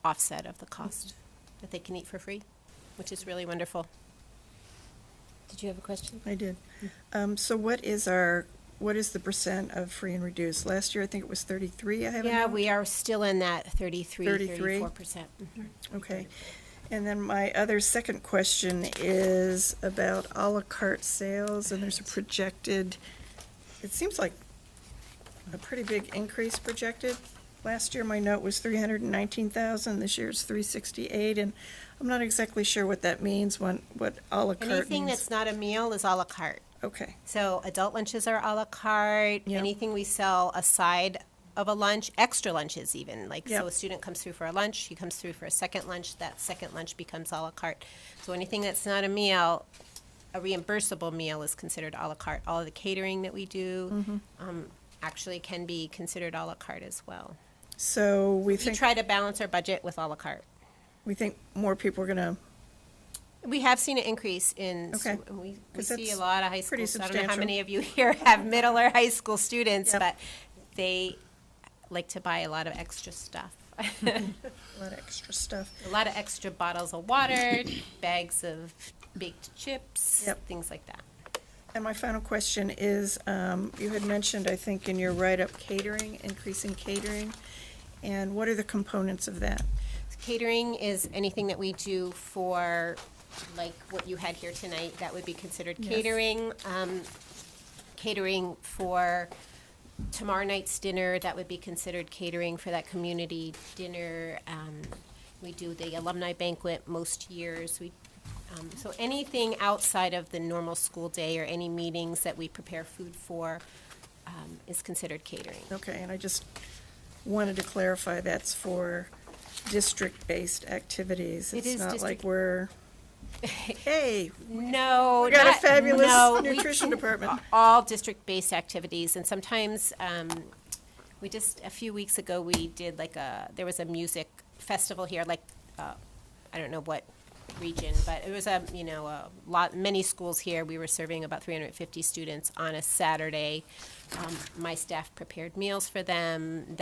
offset of the cost that they can eat for free, which is really wonderful. Did you have a question? I did. So what is the percent of free and reduced? Last year, I think it was 33, I have a Yeah, note. we are still in that 33, 33? 34%. Okay. And then my other second question is about a la carte sales, and there's a projected, it seems like a pretty big increase projected. Last year, my note was 319,000, this year it's 368, and I'm not exactly sure what that means, what a la carte means. Anything that's not a meal is a la carte. Okay, So adult lunches are a la carte. Yep. Anything we sell aside of a lunch, extra lunches even. Like, Yep. so a student comes through for a lunch, he comes through for a second lunch, that second lunch becomes a la carte. So anything that's not a meal, a reimbursable meal is considered a la carte. All of the catering that we do actually can be considered a la carte as well. so we We think try to balance our budget with a la carte. more people are gonna, We have seen an increase in, Okay. we 'Cause see a that's lot of high pretty schools. I don't know how substantial. many of you here have middle or high school students, Yep. but they like to buy a lot of extra stuff. a lot of extra stuff. A lot of extra bottles of water, bags of baked chips, Yep. things like that. And my final question is, you had mentioned, I think, in your write-up catering, increasing catering, and what are the components of that? Catering is anything that we do for, like what you had here tonight, that would be considered Yes. catering. Catering for tomorrow night's dinner, that would be considered catering for that community dinner. We do the alumni banquet most years. So anything outside of the normal school day or any meetings that we prepare food for is considered catering. Okay, and I just wanted to clarify, that's for district-based activities. It is It's not like district- we're, hey, No, we got a not- fabulous no, we nutrition do department. all district-based activities, and sometimes, we just, a few weeks ago, we did there was a music festival here, I don't know what region, but it was many schools here. We were serving about 350 students on a Saturday. My staff prepared meals for them.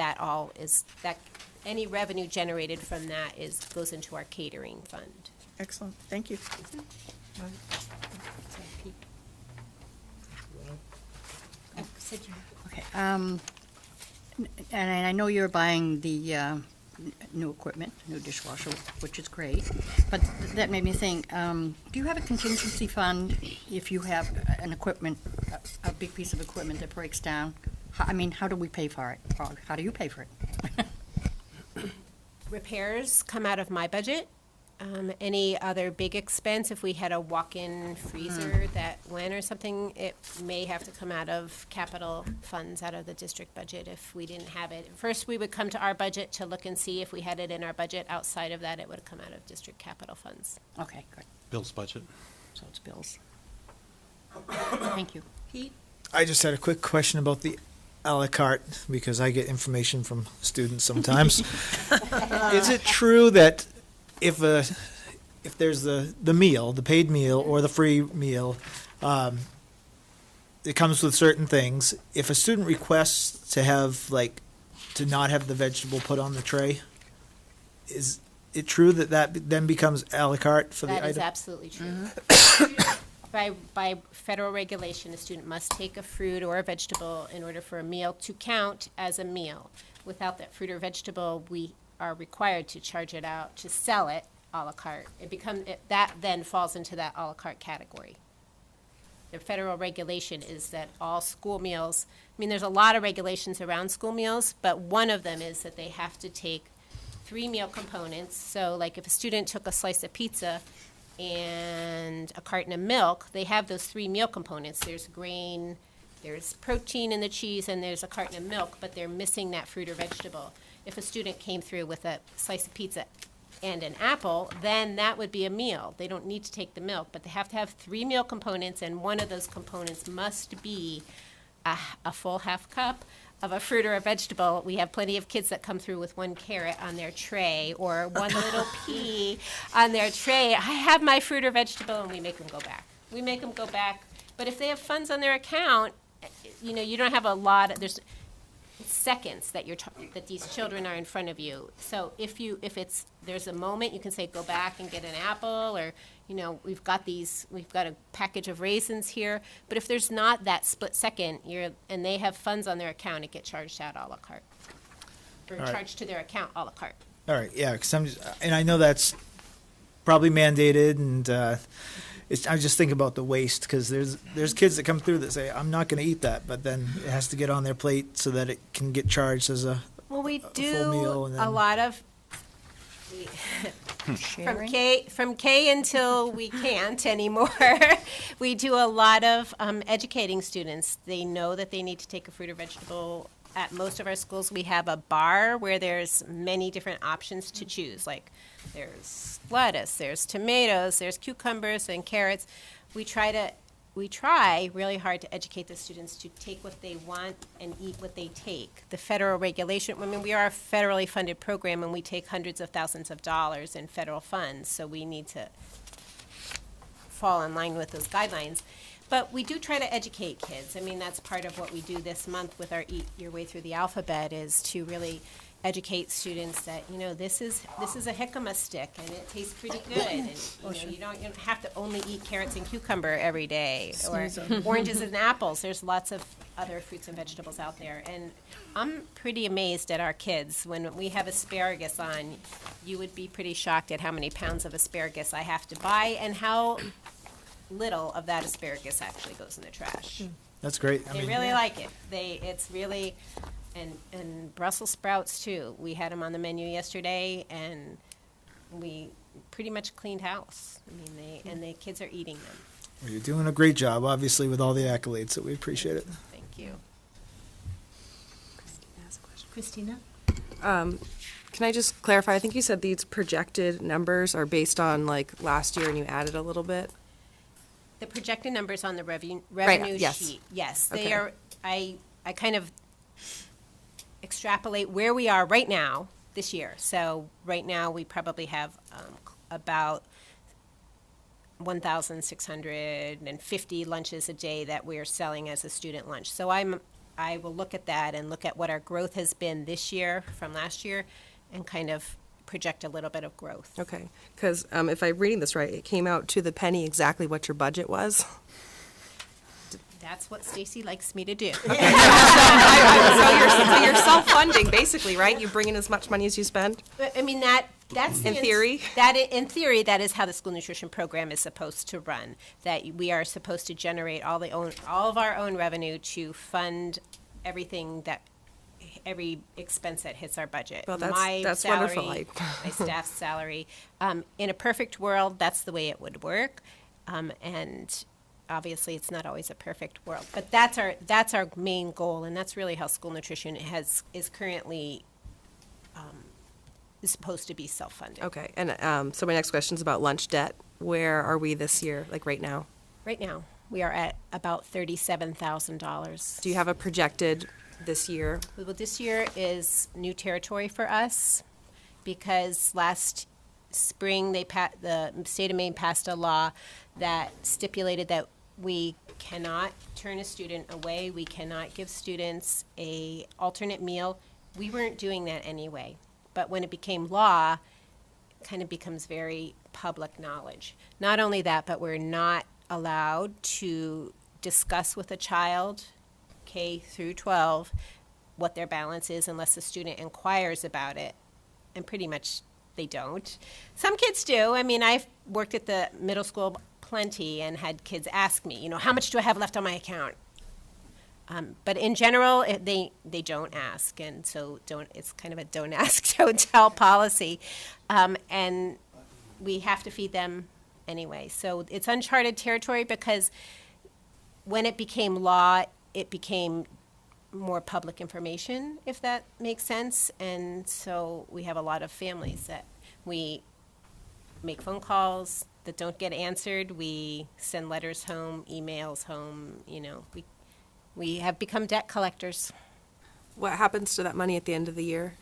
Any revenue generated from that goes into our catering fund. Excellent, thank you. Okay, and I know you're buying the new equipment, new dishwasher, which is great, but that made me think, do you have a contingency fund if you have an equipment, a big piece of equipment that breaks down? How do we pay for it? Or how do you pay for it? Repairs come out of my budget. Any other big expense, if we had a walk-in freezer that went or something, it may have to come out of capital funds, out of the district budget if we didn't have it. First, we would come to our budget to look and see if we had it in our budget. Outside of that, it would come out of district capital funds. Okay, good, Bill's budget. so it's bills. Thank you. Pete? I just had a quick question about the a la carte, because I get information from students sometimes. Is it true that if there's the meal, the paid meal or the free meal, it comes with certain things. If a student requests to not have the vegetable put on the tray, is it true that then becomes a la carte for the item? That is absolutely true. By federal regulation, a student must take a fruit or a vegetable in order for a meal to count as a meal. Without that fruit or vegetable, we are required to charge it out, to sell it a la carte. That then falls into that a la carte category. The federal regulation is that all school meals, there's a lot of regulations around school meals, but one of them is that they have to take 3 meal components. So like if a student took a slice of pizza and a carton of milk, they have those 3 meal components. There's grain, there's protein in the cheese, and there's a carton of milk, but they're missing that fruit or vegetable. If a student came through with a slice of pizza and an apple, then that would be a meal. They don't need to take the milk, but they have to have 3 meal components, and one of those components must be a full half cup of a fruit or a vegetable. We have plenty of kids that come through with 1 carrot on their tray or 1 little pea on their tray. I have my fruit or vegetable, and we make them go back. But if they have funds on their account, you don't have a lot. seconds that that these children are in front of you. So if there's a moment, you can say, go back and get an apple, or, we've got a package of raisins here. But if there's not that split second, and they have funds on their account, it gets charged out a la carte. Or All right. charged to their account a la carte. All right, yeah, and I know that's probably mandated, and I just think about the waste, because there's kids that come through that say, I'm not going to eat that, but then it has to get on their plate so that it can get charged as a Well, we full do meal, and a then- lot of, Sharing? from K until we can't anymore, we do a lot of educating students. They know that they need to take a fruit or vegetable. At most of our schools, we have a bar where there's many different options to choose. Like, there's lettuce, there's tomatoes, there's cucumbers and carrots. We try really hard to educate the students to take what they want and eat what they take. The federal regulation, we are a federally funded program, and we take hundreds of thousands of dollars in federal funds, so we need to fall in line with those guidelines. But we do try to educate kids. That's part of what we do this month with our Eat Your Way Through the Alphabet, is to really educate students that, this is a jicama stick, and it tastes pretty good. And, you don't have to only eat carrots and cucumber every day, or oranges and apples. There's lots of other fruits and vegetables out there. And I'm pretty amazed at our kids. When we have asparagus on, you would be pretty shocked at how many pounds of asparagus I have to buy, and how little of that asparagus actually goes in the trash. That's great. They really like it. It's really, and Brussels sprouts too. We had them on the menu yesterday, and we pretty much cleaned house. The kids are eating them. Well, you're doing a great job, obviously, with all the accolades, so we appreciate it. Thank you. Christina? Can I just clarify? I think you said these projected numbers are based on last year, and you added a little bit. The projected numbers on the revenue yes. sheet, yes, they Okay. are. I kind of extrapolate where we are right now this year. So right now we probably have about 1,650 lunches a day that we're selling as a student lunch. So I will look at that and look at what our growth has been this year from last year, and kind of project a little bit of growth. Okay, because if I'm reading this right, it came out to the penny exactly what your budget was. That's what Stacy likes me to do. So you're self-funding, basically, right? You bring in as much money as you spend? But, that's In theory? In theory, that is how the school nutrition program is supposed to run. That we are supposed to generate all of our own revenue to fund every expense that hits our budget. Well, that's my wonderful. salary, my staff's salary. In a perfect world, that's the way it would work, and obviously, it's not always a perfect world. But that's our main goal, and that's really how school nutrition is currently is supposed to be self-funded. Okay, and so my next question is about lunch debt. Where are we this year, right now? Right now, we are at about $37,000. Do you have a projected this year? Well, this year is new territory for us, because last spring the state of Maine passed a law that stipulated that we cannot turn a student away. We cannot give students a alternate meal. We weren't doing that anyway. But when it became law, it kind of becomes very public knowledge. Not only that, but we're not allowed to discuss with a child, K through 12, what their balance is unless the student inquires about it. And pretty much they don't. Some kids do. I've worked at the middle school plenty and had kids ask me, how much do I have left on my account? But in general, they don't ask, and so it's kind of a don't ask, don't tell policy. And we have to feed them anyway. So it's uncharted territory, because when it became law, it became more public information, if that makes sense. And so we have a lot of families that we make phone calls that don't get answered. We send letters home, emails home. We have become debt collectors. What happens to that money at the end of the year?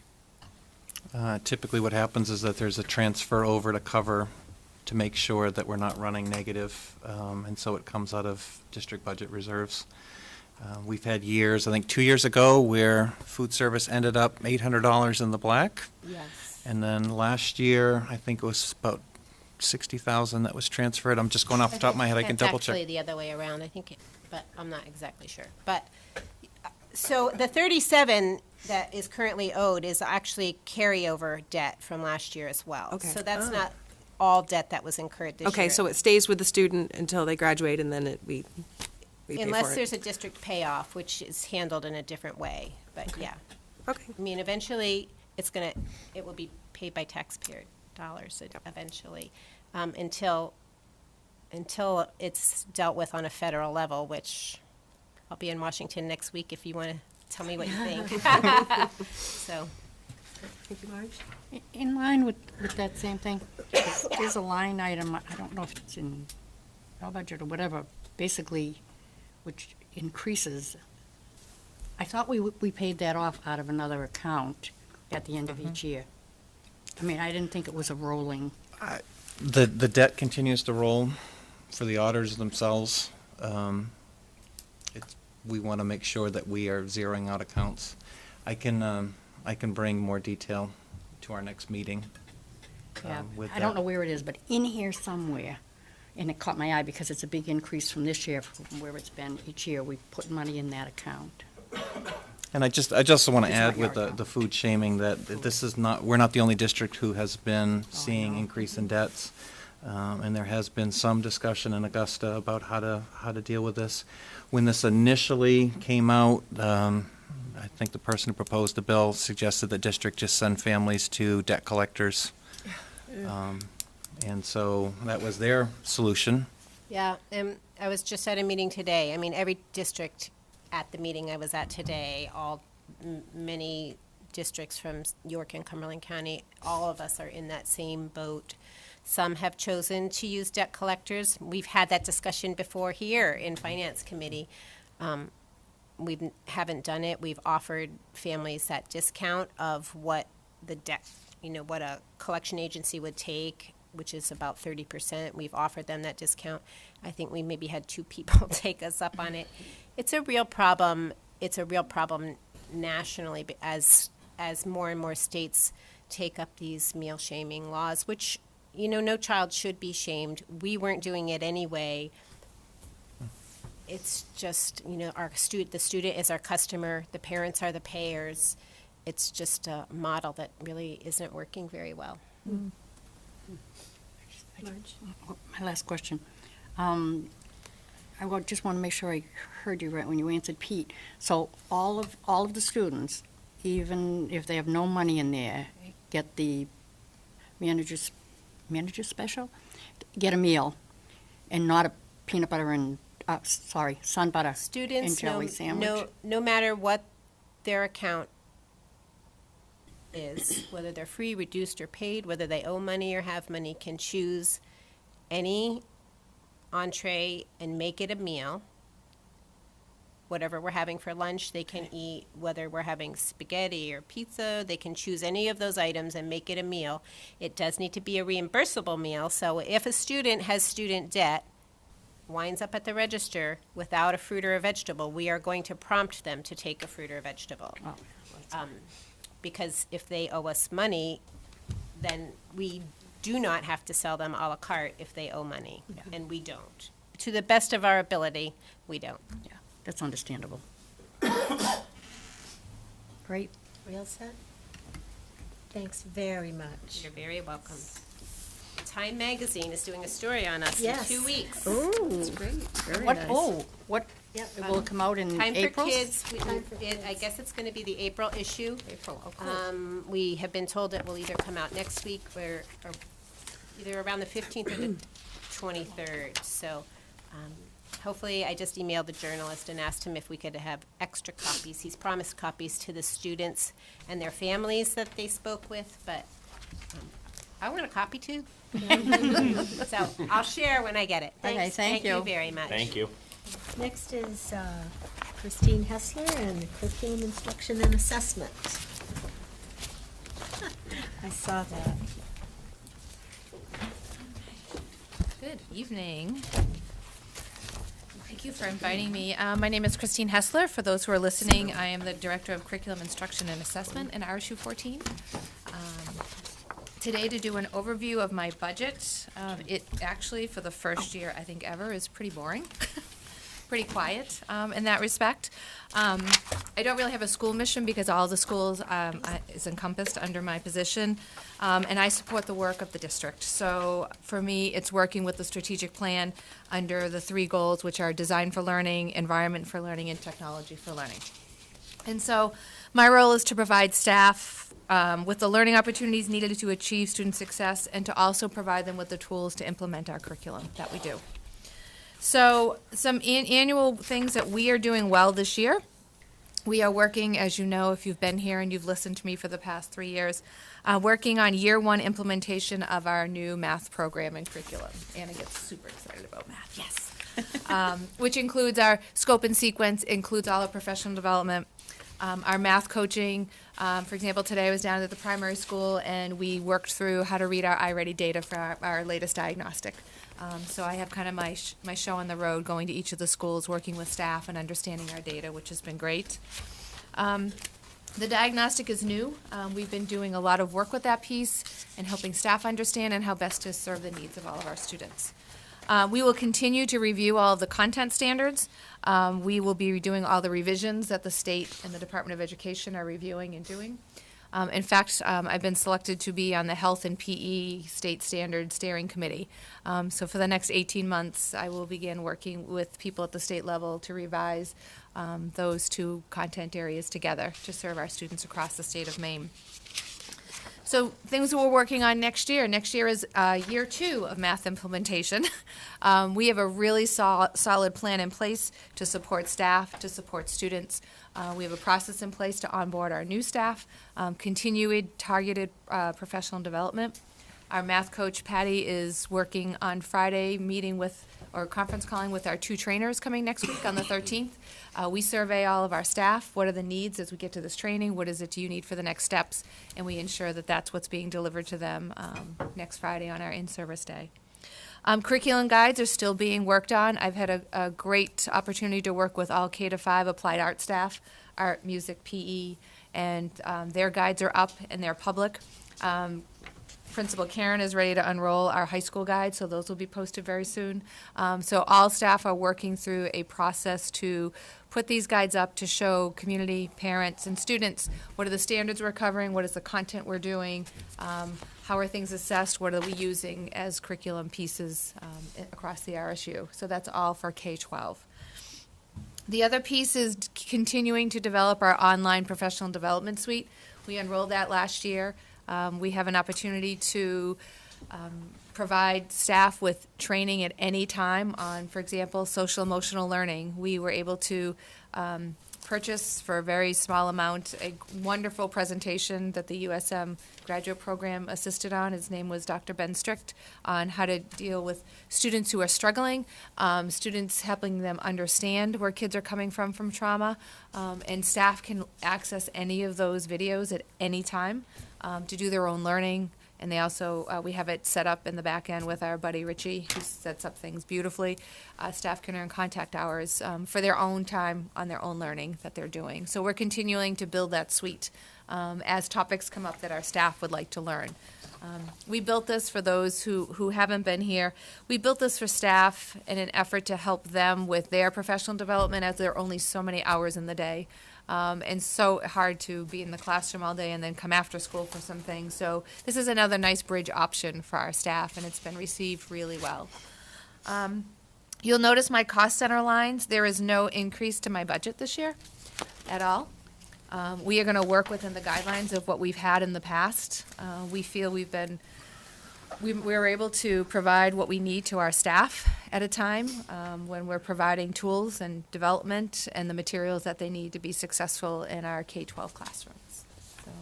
Typically what happens is that there's a transfer over to make sure that we're not running negative, and so it comes out of district budget reserves. We've had years, I think 2 years ago, where food service ended up $800 in the black. Yes. And then last year, I think it was about 60,000 that was transferred. I'm just going off the top of my head, I can double That's actually check. the other way around, I think, but I'm not exactly sure. But, so the 37 that is currently owed is actually carryover debt from last year as well. Okay. So that's not all debt that was incurred this year. Okay, so it stays with the student until they graduate, and then we pay for it. Unless there's a district payoff, which is handled in a different way, but yeah. Okay. I mean, eventually, it will be paid by taxpayer dollars eventually, until it's dealt with on a federal level, which I'll be in Washington next week if you want to tell me what you think. So, In line with that same thing, there's a line item, I don't know if it's in our budget or whatever, basically, which increases. I thought we paid that off out of another account at the end of each year. I mean, I didn't think it was a rolling. The debt continues to roll for the auditors themselves. We want to make sure that we are zeroing out accounts. I can bring more detail to our next meeting. Yeah, with I don't that. know where it is, but in here somewhere, and it caught my eye because it's a big increase from this year, from where it's been each year, we put money in that account. And I just want to It's not add your with the account. food shaming that this is not, we're not the only district who has been seeing increase in debts. And there has been some discussion in Augusta about how to deal with this. When this initially came out, I think the person who proposed the bill suggested the district just send families to debt collectors. And so that was their solution. yeah, and I was just at a meeting today. I mean, every district at the meeting I was at today, many districts from York and Cumberland County, all of us are in that same boat. Some have chosen to use debt collectors. We've had that discussion before here in Finance Committee. We haven't done it. We've offered families that discount of what the debt, what a collection agency would take, which is about 30%. We've offered them that discount. I think we maybe had 2 people take us up on it. It's a real problem. It's a real problem nationally as more and more states take up these meal shaming laws, which, no child should be shamed. We weren't doing it anyway. It's just, the student is our customer, the parents are the payers. It's just a model that really isn't working very well. My last question. Just want to make sure I heard you right when you answered Pete. So all of the students, even if they have no money in there, get the manager's special, get a meal, and not a peanut butter and sun butter and Students, jelly sandwich. no matter what their account is, whether they're free, reduced, or paid, whether they owe money or have money, can choose any entree and make it a meal. Whatever we're having for lunch, they can eat. Whether we're having spaghetti or pizza, they can choose any of those items and make it a meal. It does need to be a reimbursable meal. So if a student has student debt, winds up at the register without a fruit or a vegetable, we are going to prompt them to take a fruit or a vegetable. Because if they owe us money, then we do not have to sell them a la carte if they owe money, and we don't. To the best of our ability, we don't. Yeah, that's understandable. Great. Real set? Thanks very much. You're very welcome. Time Magazine is doing a story on us Yes. in 2 weeks. Ooh, that's great. Very What? nice. Oh, what? Yep. Will it come out in Time April? for Kids, Time for I Kids. guess it's going to be the April issue. April. Oh, cool. We have been told it will either come out next week or either around the 15th or the 23rd. So hopefully, I just emailed the journalist and asked him if we could have extra copies. He's promised copies to the students and their families that they spoke with, but I want a copy too. So I'll share when I get it. Okay, Thanks. thank you. Thank you very much. Thank you. Next is Christine Hessler and Curriculum Instruction and Assessment. I saw that. Good evening. Thank you for inviting me. My name is Christine Hessler. For those who are listening, I am the Director of Curriculum Instruction and Assessment in RSU 14. Today to do an overview of my budget. It actually, for the first year, I think ever, is pretty boring. Pretty quiet in that respect. I don't really have a school mission because all the schools is encompassed under my position, and I support the work of the district. So for me, it's working with the strategic plan under the 3 goals, which are design for learning, environment for learning, and technology for learning. And so my role is to provide staff with the learning opportunities needed to achieve student success and to also provide them with the tools to implement our curriculum that we do. So some annual things that we are doing well this year. We are working, as you know, if you've been here and you've listened to me for the past 3 years, working on year 1 implementation of our new math program and curriculum. Anna gets super excited about math, yes. Which includes our scope and sequence, includes all our professional development, our math coaching. For example, today I was down at the primary school and we worked through how to read our iReady data for our latest diagnostic. So I have kind of my show on the road, going to each of the schools, working with staff and understanding our data, which has been great. The diagnostic is new. We've been doing a lot of work with that piece and helping staff understand and how best to serve the needs of all of our students. We will continue to review all of the content standards. We will be doing all the revisions that the state and the Department of Education are reviewing and doing. In fact, I've been selected to be on the Health and PE State Standard Steering Committee. So for the next 18 months, I will begin working with people at the state level to revise those 2 content areas together to serve our students across the state of Maine. So things that we're working on next year. Next year is year 2 of math implementation. We have a really solid plan in place to support staff, to support students. We have a process in place to onboard our new staff, continued targeted professional development. Our math coach, Patty, is working on Friday, meeting with, or conference calling with our 2 trainers coming next week on the 13th. We survey all of our staff. What are the needs as we get to this training? What is it do you need for the next steps? And we ensure that that's what's being delivered to them next Friday on our in-service day. Curriculum guides are still being worked on. I've had a great opportunity to work with all K-5 applied art staff, art, music, PE, and their guides are up and they're public. Principal Karen is ready to unroll our high school guide, so those will be posted very soon. So all staff are working through a process to put these guides up to show community, parents, and students what are the standards we're covering, what is the content we're doing, how are things assessed, what are we using as curriculum pieces across the RSU. So that's all for K-12. The other piece is continuing to develop our online professional development suite. We enrolled that last year. We have an opportunity to provide staff with training at any time on, for example, social emotional learning. We were able to purchase for a very small amount a wonderful presentation that the USM graduate program assisted on. His name was Dr. Ben Strict, on how to deal with students who are struggling, students helping them understand where kids are coming from trauma, and staff can access any of those videos at any time to do their own learning. And they also, we have it set up in the back end with our buddy Richie, who sets up things beautifully. Staff can earn contact hours for their own time on their own learning that they're doing. So we're continuing to build that suite as topics come up that our staff would like to learn. We built this for those who haven't been here. We built this for staff in an effort to help them with their professional development, as there are only so many hours in the day. And so hard to be in the classroom all day and then come after school for some things. So this is another nice bridge option for our staff, and it's been received really well. You'll notice my cost center lines. There is no increase to my budget this year at all. We are going to work within the guidelines of what we've had in the past. We feel we were able to provide what we need to our staff at a time when we're providing tools and development and the materials that they need to be successful in our K-12 classrooms. So,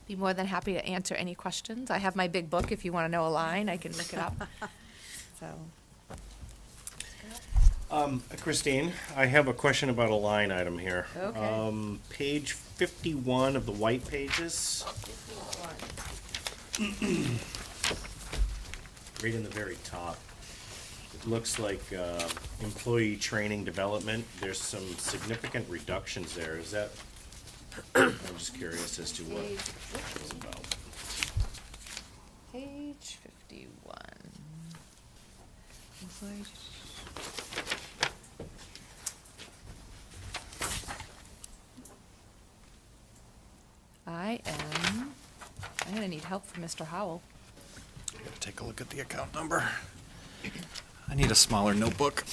be more than happy to answer any questions. I have my big book. If you want to know a line, I can look it up. So. Christine, I have a question about a line item here. Okay. Page 51 of the white pages. Right in the very top. it looks like employee training development, there's some significant reductions there. Is that, I'm just curious as to what it was about. Page 51. I'm gonna need help from Mr. Howell. Gotta take a look at the account number. I need a smaller notebook.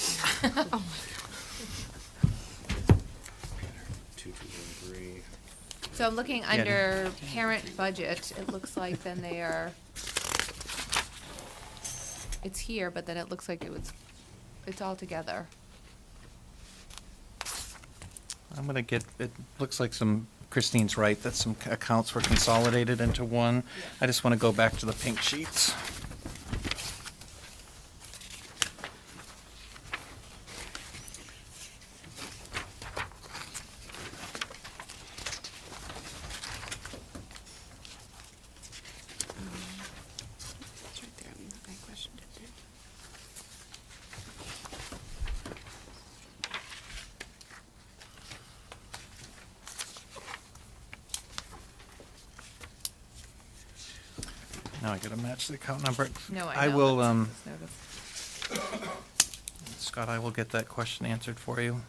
2213. So I'm looking under parent budget, it looks like then they are, it's here, but then it looks like it's all together. I'm gonna get, it looks like Christine's right, that some accounts were consolidated into one. I just wanna go back to the pink sheets. Now I gotta match the account number. No, I I know. will, That's noticed. Scott, I will get that question answered for you.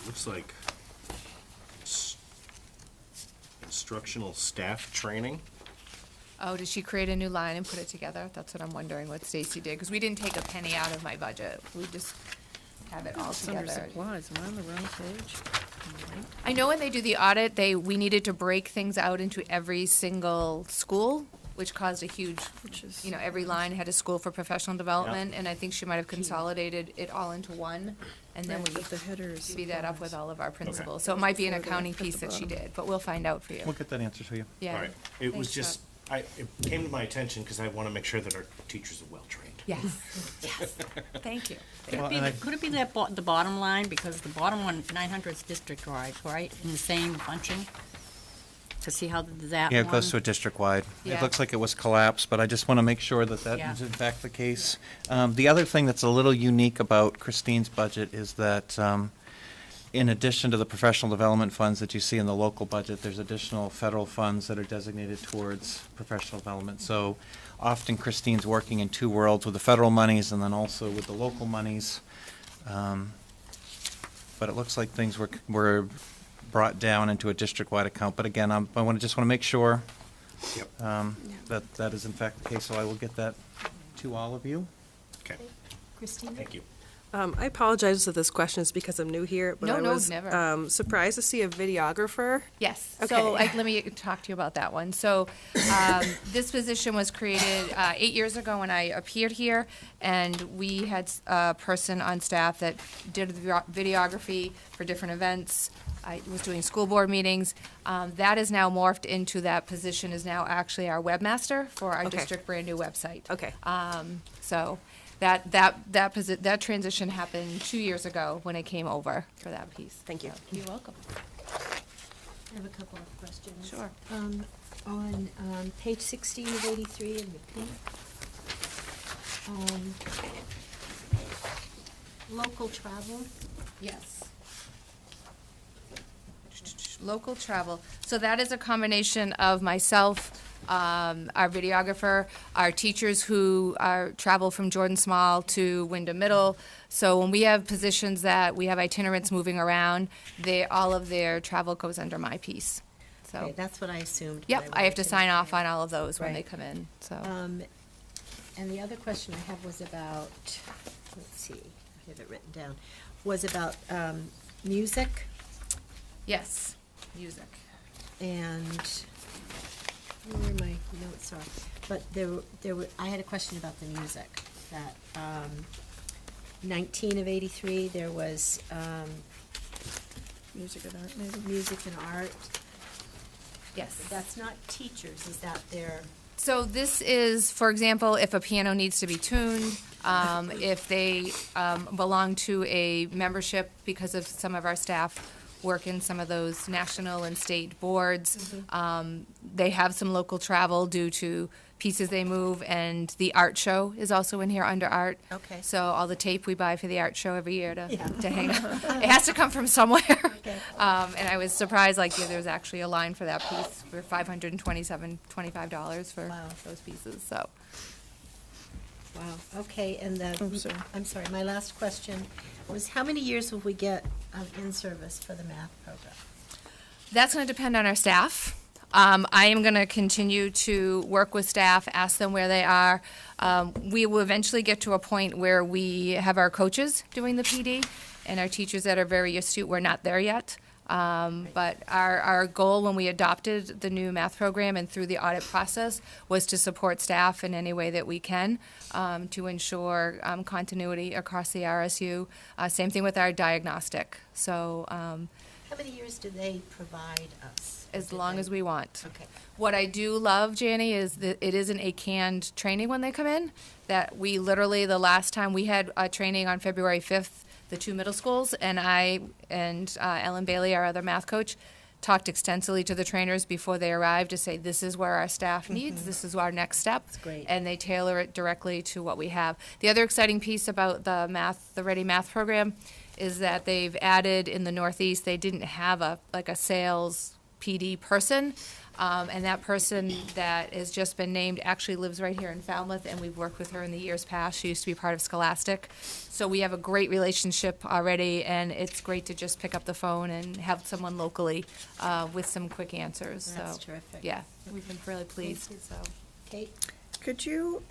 Looks like instructional staff training. Oh, did she create a new line and put it together? That's what I'm wondering what Stacy did, because we didn't take a penny out of my budget. We just have it all It's under together. supplies, am I on the wrong page? I know when they do the audit, we needed to break things out into every single school, which caused a huge, every line had a school for professional development, and I think she might have consolidated it all into one, and then we But the headers. divvy that up with all of our principals. So it might be an accounting piece that she did, but we'll find out for you. We'll get that answer to you. Yeah. All right. It was Thanks, just, it came to my attention because I want to make sure that our teachers are well-trained. Yes, yes. Thank you. Well, and I- Could it be that the bottom line, because the bottom one, 900 is district-wide, right, in the same bunching? To see how that one. Yeah, it goes to a district-wide. It Yeah. looks like it was collapsed, but I just want to make sure that that Yeah. is in fact the case. The other thing that's a little unique about Christine's budget is that in addition to the professional development funds that you see in the local budget, there's additional federal funds that are designated towards professional development. So often Christine's working in two worlds, with the federal monies and then also with the local monies. But it looks like things were brought down into a district-wide account. But again, I just want to make sure Yep. that that is in fact the case, so I will get that to all of you. Okay, Christina? thank you. I apologize if this question is because I'm new here, but No, I no, was never. surprised to see a videographer. Yes. Okay. So let me talk to you about that one. So this position was created 8 years ago when I appeared here, and we had a person on staff that did the videography for different events. I was doing school board meetings. That is now morphed into, that position is now actually our webmaster for our Okay. district brand-new website. Okay. So that transition happened 2 years ago when it came over for that piece. Thank you. So, you're welcome. I have a couple of questions. Sure. On page 16 of 83 in the pink, local travel, Yes. Local travel. So that is a combination of myself, our videographer, our teachers who travel from Jordan Small to Wyndham Middle. So when we have positions that we have itinerants moving around, all of their travel goes under my piece. okay, So, that's what I assumed. when yep, I have read to it. sign off on all of those when they Right. come in, so. And the other question I have was about, let's see, I have it written down, was about music Yes, music. and where my notes are. But I had a question about the music, that 19 of 83, there was Music and art, maybe? music and art. Yes. That's not teachers, is that their? So this is, for example, if a piano needs to be tuned, if they belong to a membership because of some of our staff work in some of those national and state boards. They have some local travel due to pieces they move, and the art show is also in here under art. Okay. So all the tape we buy for the art show every year to Yeah. hang up, it has to come from somewhere. Okay. And I was surprised, like, there's actually a line for that piece for $525 for Wow. those pieces, so. Wow, okay, and Oh, sorry. I'm sorry, my last question was, how many years will we get in-service for the math program? That's going to depend on our staff. I am going to continue to work with staff, ask them where they are. We will eventually get to a point where we have our coaches doing the PD, and our teachers that are very astute, we're not there yet. But our goal when we adopted the new math program and through the audit process was to support staff in any way that we can to ensure continuity across the RSU. Same thing with our diagnostic. So How many years do they provide us? as long as we want. Okay. What I do love, Janie, is that it isn't a canned training when they come in. That we literally, the last time we had a training on February 5th, the 2 middle schools, and I and Ellen Bailey, our other math coach, talked extensively to the trainers before they arrived to say, this is where our staff needs, this is our next step. That's great. And they tailor it directly to what we have. The other exciting piece about the Ready Math program is that they've added in the Northeast, they didn't have a sales PD person. And that person that has just been named actually lives right here in Falmouth, and we've worked with her in the years past. She used to be part of Scholastic. So we have a great relationship already, and it's great to just pick up the phone and have someone locally with some quick answers. That's So, terrific. yeah, we've been really pleased, so. Kate? Could you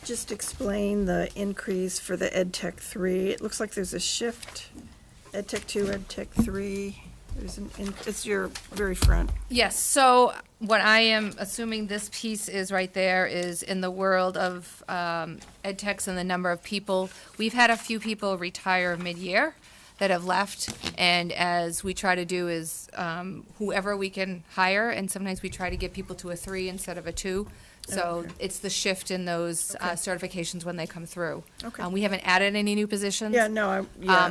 just explain the increase for the Ed Tech 3? It looks like there's a shift, Ed Tech 2, Ed Tech 3. It's your very front. Yes, so what I am assuming this piece is right there is in the world of ed techs and the number of people. We've had a few people retire mid-year that have left, and as we try to do is whoever we can hire, and sometimes we try to get people to a 3 instead of a 2. So Okay. it's the shift in those certifications when they come through. Okay. We haven't added any new positions. Yeah, no,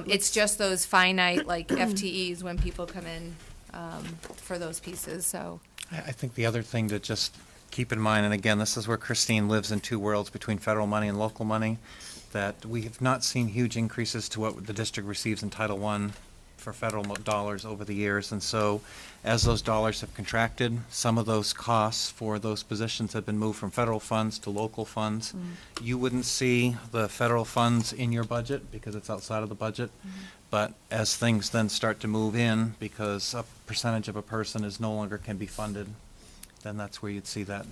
It's just those finite, like FTEs when people come in for those pieces, so. I think the other thing to just keep in mind, and again, this is where Christine lives in two worlds between federal money and local money, that we have not seen huge increases to what the district receives in Title I for federal dollars over the years. And so as those dollars have contracted, some of those costs for those positions have been moved from federal funds to local funds. You wouldn't see the federal funds in your budget because it's outside of the budget. But as things then start to move in, because a percentage of a person is no longer can be funded, then that's where you'd see that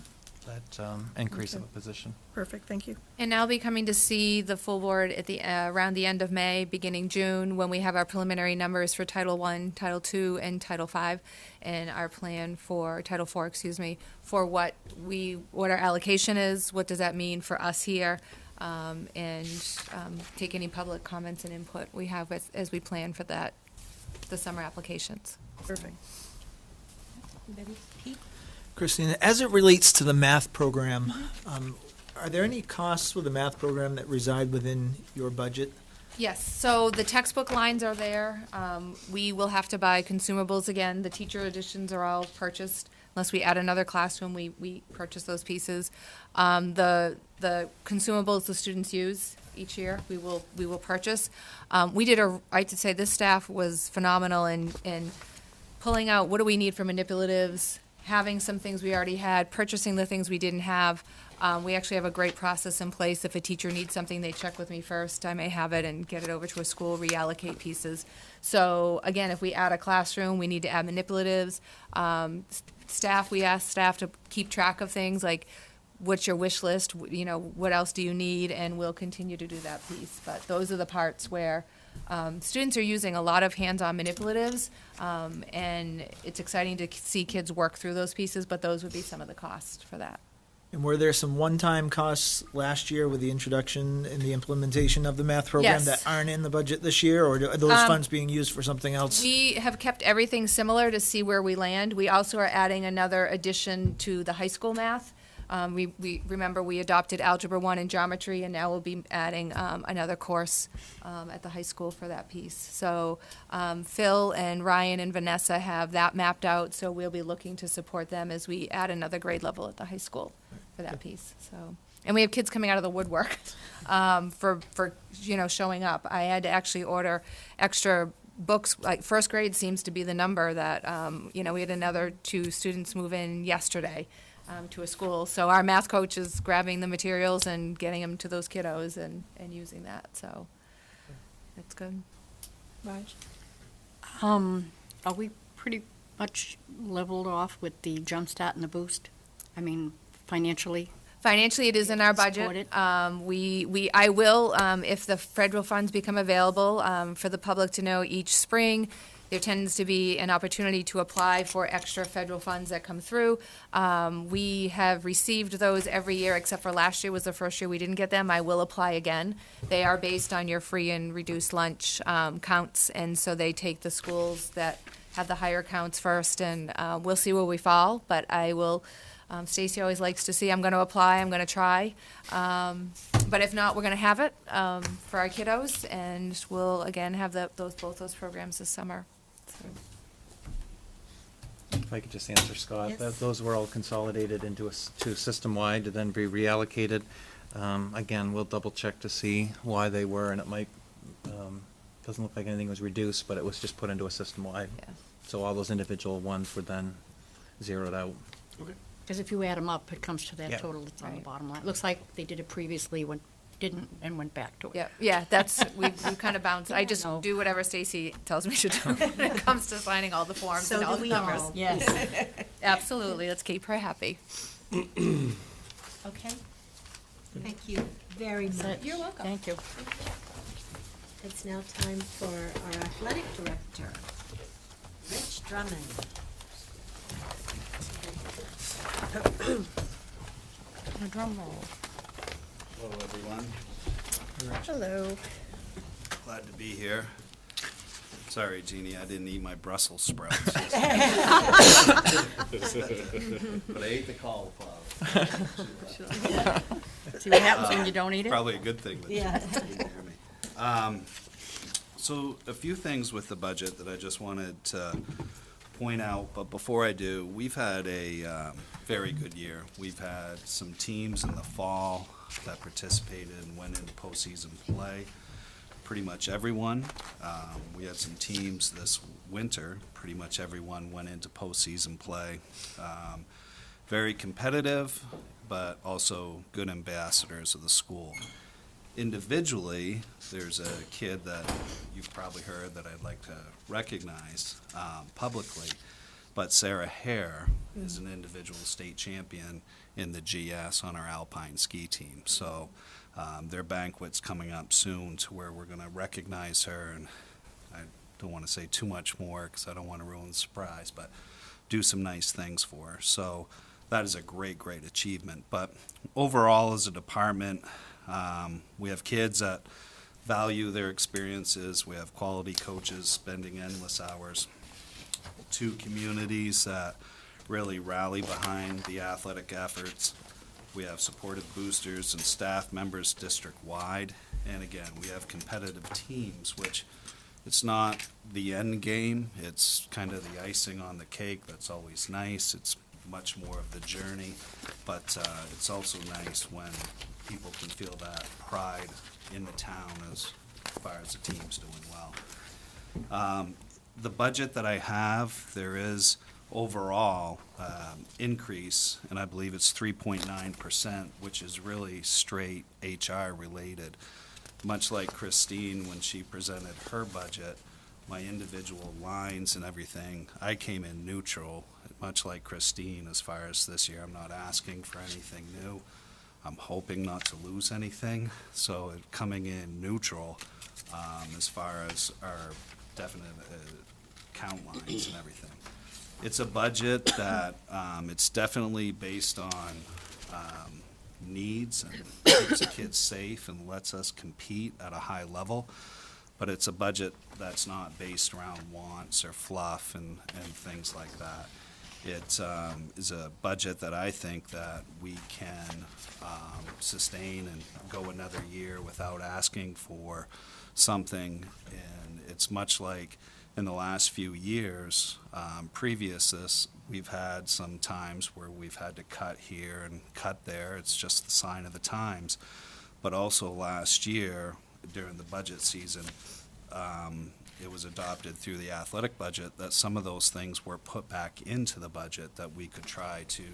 increase of a Okay. position. perfect, thank you. And I'll be coming to see the full board at the, around the end of May, beginning June, when we have our preliminary numbers for Title I, Title II, and Title V, and our plan for, Title IV, excuse me, for what our allocation is, what does that mean for us here, and take any public comments and input we have as we plan for that, the summer applications. Perfect. Pete? Christina, as it relates to the math program, are there any costs with the math program that reside within your budget? Yes, so the textbook lines are there. We will have to buy consumables again. The teacher editions are all purchased. Unless we add another classroom, we purchase those pieces. The consumables the students use each year, we will purchase. I have to say, this staff was phenomenal in pulling out what do we need for manipulatives, having some things we already had, purchasing the things we didn't have. We actually have a great process in place. If a teacher needs something, they check with me first. I may have it and get it over to a school, reallocate pieces. So again, if we add a classroom, we need to add manipulatives. We ask staff to keep track of things like what's your wish list, what else do you need, and we'll continue to do that piece. But those are the parts where students are using a lot of hands-on manipulatives, and it's exciting to see kids work through those pieces, but those would be some of the costs for that. And were there some one-time costs last year with the introduction and the implementation of the math program Yes. that aren't in the budget this year, or are those funds being used for something else? We have kept everything similar to see where we land. We also are adding another addition to the high school math. We remember we adopted Algebra 1 and Geometry, and now we'll be adding another course at the high school for that piece. So Phil and Ryan and Vanessa have that mapped out, so we'll be looking to support them as we add another grade level at the high school for that piece. So, and we have kids coming out of the woodwork for showing up. I had to actually order extra books. Like first grade seems to be the number that we had another 2 students move in yesterday to a school. So our math coach is grabbing the materials and getting them to those kiddos and using that. So that's good. Raj? Are we pretty much leveled off with the jump start and the boost? I mean, financially? Financially, it is in our budget. Support it. I will, if the federal funds become available, for the public to know each spring. There tends to be an opportunity to apply for extra federal funds that come through. We have received those every year, except for last year was the first year we didn't get them. I will apply again. They are based on your free and reduced lunch counts, and so they take the schools that have the higher counts first, and we'll see where we fall, but I will. Stacy always likes to see, I'm going to apply, I'm going to try. But if not, we're going to have it for our kiddos, and we'll, again, have both those programs this summer. So. If I could just answer Scott, Yes. those were all consolidated into to system-wide to then be reallocated. Again, we'll double-check to see why they were, and it might, doesn't look like anything was reduced, but it was just put into a system-wide. Yeah. So all those individual ones were then zeroed out. Because if you add them up, it comes to that Yeah. total that's on the Right. bottom line. It looks like they did it previously, didn't, and went back to it. Yeah, that's, we kind of bounce. I just No. do whatever Stacy tells me to do when it comes to signing all the forms So and all do the we numbers. all. Yes. Absolutely, let's keep her happy. Okay. Thank you very much. You're welcome. Thank you. It's now time for our athletic director, Rich Drummond. A drum roll. Hello, everyone. Hello. Glad to be here. Sorry, Jeannie, I didn't eat my Brussels sprouts. But I ate the cauliflower. See what happens when you don't eat it? Probably a good thing that you Yeah. didn't hear me. So a few things with the budget that I just wanted to point out, but before I do, we've had a very good year. We've had some teams in the fall that participated and went into postseason play. Pretty much everyone. We had some teams this winter. Pretty much everyone went into postseason play. Very competitive, but also good ambassadors of the school. Individually, there's a kid that you've probably heard that I'd like to recognize publicly, but Sarah Hare is an individual state champion in the GS on our alpine ski team. So their banquet's coming up soon to where we're going to recognize her, and I don't want to say too much more because I don't want to ruin the surprise, but do some nice things for her. So that is a great, great achievement. But overall, as a department, we have kids that value their experiences. We have quality coaches spending endless hours. 2 communities that really rally behind the athletic efforts. We have supportive boosters and staff members district-wide. And again, we have competitive teams, which it's not the end game. It's kind of the icing on the cake. That's always nice. It's much more of the journey. But it's also nice when people can feel that pride in the town as far as the team's doing well. The budget that I have, there is overall increase, and I believe it's 3.9%, which is really straight HR related. Much like Christine, when she presented her budget, my individual lines and everything, I came in neutral, much like Christine as far as this year. I'm not asking for anything new. I'm hoping not to lose anything, so coming in neutral as far as our definite count lines and everything. It's a budget that it's definitely based on needs and keeps the kids safe and lets us compete at a high level, but it's a budget that's not based around wants or fluff and things like that. It is a budget that I think that we can sustain and go another year without asking for something. And it's much like in the last few years, previous this, we've had some times where we've had to cut here and cut there. It's just the sign of the times. But also last year, during the budget season, it was adopted through the athletic budget that some of those things were put back into the budget that we could try to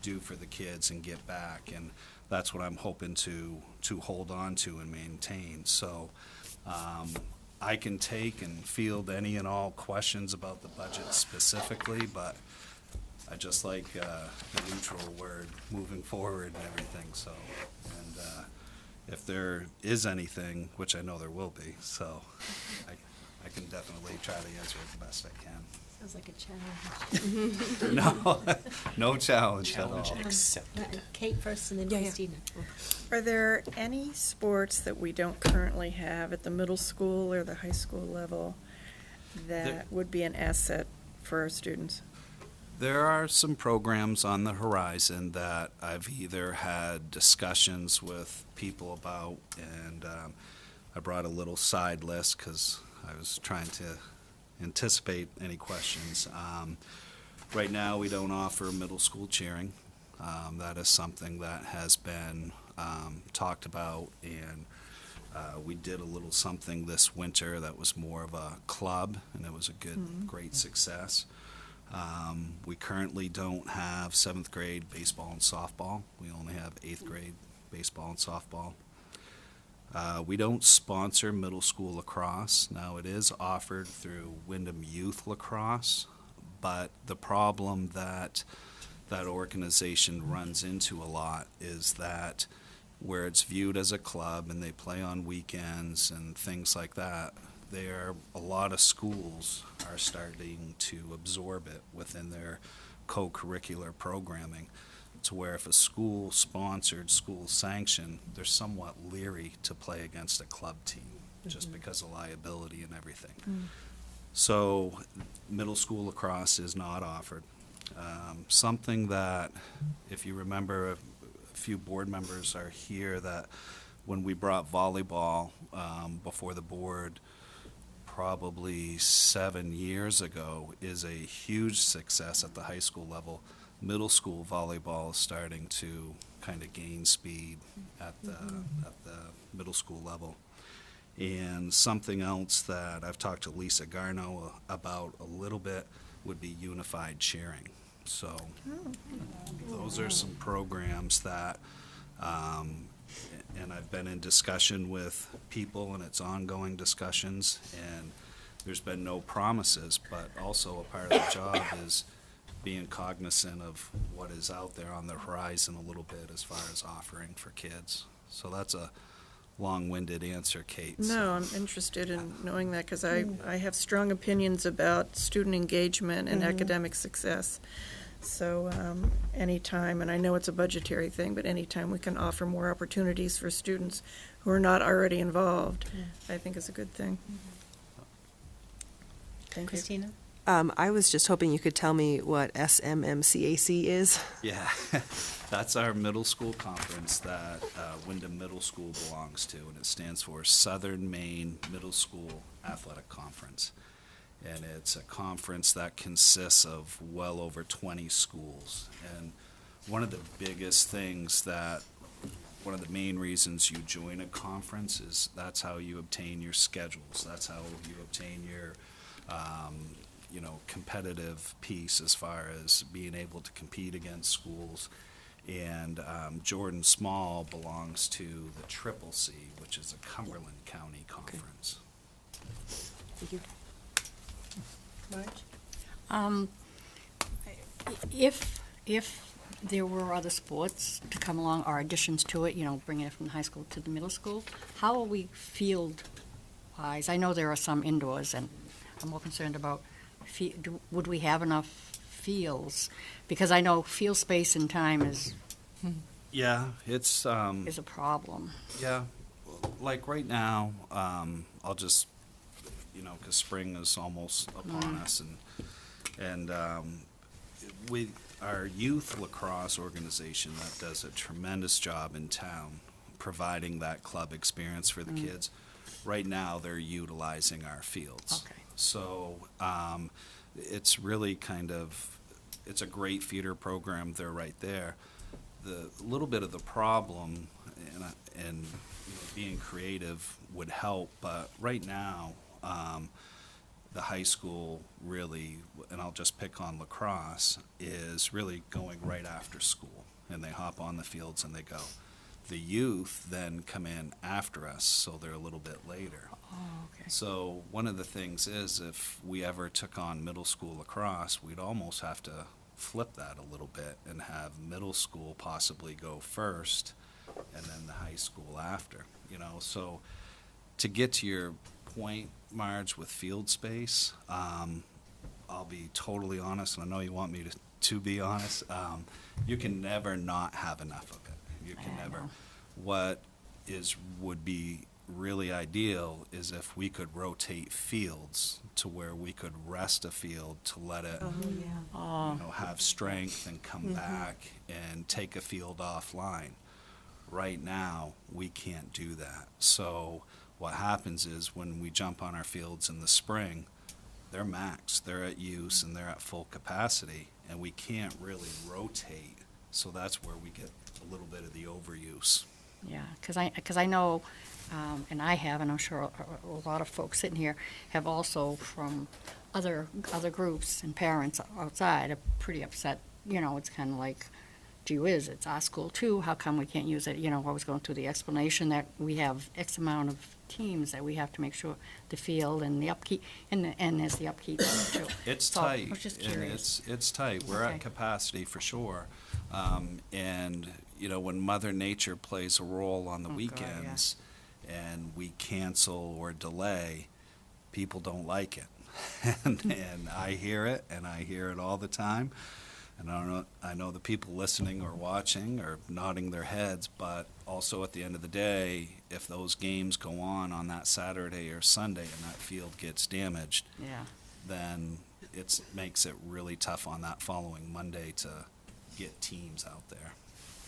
do for the kids and get back. And that's what I'm hoping to hold on to and maintain. So I can take and field any and all questions about the budget specifically, but I just like the neutral word, moving forward and everything. So, and if there is anything, which I know there will be, so I can definitely try to answer it the best I can. Sounds like a challenge. No, no challenge at all. Challenge accepted. Kate first and then Yeah, yeah. Christina. Are there any sports that we don't currently have at the middle school or the high school level that would be an asset for our students? There are some programs on the horizon that I've either had discussions with people about, and I brought a little side list because I was trying to anticipate any questions. Right now, we don't offer middle school cheering. That is something that has been talked about, and we did a little something this winter that was more of a club, and it was a good, great success. We currently don't have 7th grade baseball and softball. We only have 8th grade baseball and softball. We don't sponsor middle school lacrosse. Now, it is offered through Wyndham Youth Lacrosse, but the problem that that organization runs into a lot is that where it's viewed as a club and they play on weekends and things like that, a lot of schools are starting to absorb it within their co-curricular programming, to where if a school sponsored, school sanctioned, they're somewhat leery to play against a club team just because of liability and everything. So middle school lacrosse is not offered. Something that, if you remember, a few board members are here, that when we brought volleyball before the board probably 7 years ago, is a huge success at the high school level. Middle school volleyball is starting to kind of gain speed at the middle school level. And something else that I've talked to Lisa Garno about a little bit would be unified cheering. So those are some programs that, and I've been in discussion with people, and it's ongoing discussions, and there's been no promises, but also a part of the job is being cognizant of what is out there on the horizon a little bit as far as offering for kids. So that's a long-winded answer, Kate. No, I'm interested in knowing that because I have strong opinions about student engagement and academic success. So anytime, and I know it's a budgetary thing, but anytime we can offer more opportunities for students who are not already involved, I think is a good thing. Thank you. Christina? I was just hoping you could tell me what SMMCAC is. Yeah, that's our middle school conference that Wyndham Middle School belongs to, and it stands for Southern Maine Middle School Athletic Conference. And it's a conference that consists of well over 20 schools. And one of the biggest things one of the main reasons you join a conference is that's how you obtain your schedules. That's how you obtain your competitive piece as far as being able to compete against schools. And Jordan Small belongs to the Triple C, which is a Cumberland County conference. Thank you. Marge? If there were other sports to come along, or additions to it, bringing it from the high school to the middle school, how are we field-wise? I know there are some indoors, and I'm more concerned about, would we have enough fields? Because I know field space and time is Yeah, it's a problem. yeah, like right now, I'll just, because spring is almost upon us, and our youth lacrosse organization that does a tremendous job in town providing that club experience for the kids. Right now, they're utilizing our fields. Okay. So it's really it's a great feeder program. They're right there. The little bit of the problem and being creative would help, but right now, the high school really, and I'll just pick on lacrosse, is really going right after school, and they hop on the fields and they go. The youth then come in after us, so they're a little bit later. Oh, okay. So one of the things is if we ever took on middle school lacrosse, we'd almost have to flip that a little bit and have middle school possibly go first and then the high school after, So to get to your point, Marge, with field space, I'll be totally honest, and I know you want me to be honest, you can never not have enough of it. You can I never. know. What would be really ideal is if we could rotate fields to where we could rest a field to let it Oh, have strength and come back and take a field offline. Right now, we can't do that. So what happens is when we jump on our fields in the spring, they're maxed, they're at use, and they're at full capacity, and we can't really rotate. So that's where we get a little bit of the overuse. yeah, because I know, and I have, and I'm sure a lot of folks sitting here have also from other groups and parents outside are pretty upset. It's kind of like, gee whiz, it's our school too, how come we can't use it? I was going through the explanation that we have X amount of teams that we have to make sure the field and the upkeep, and there's the upkeep too. It's So, tight, I was just and curious. it's tight. We're Okay. at capacity for sure. And, when Mother Nature plays a role on the Oh, God, yeah. weekends and we cancel or delay, people don't like it. And I hear it, and I hear it all the time. And I know the people listening or watching are nodding their heads, but also at the end of the day, if those games go on that Saturday or Sunday and that field gets damaged, Yeah. then it makes it really tough on that following Monday to get teams out there.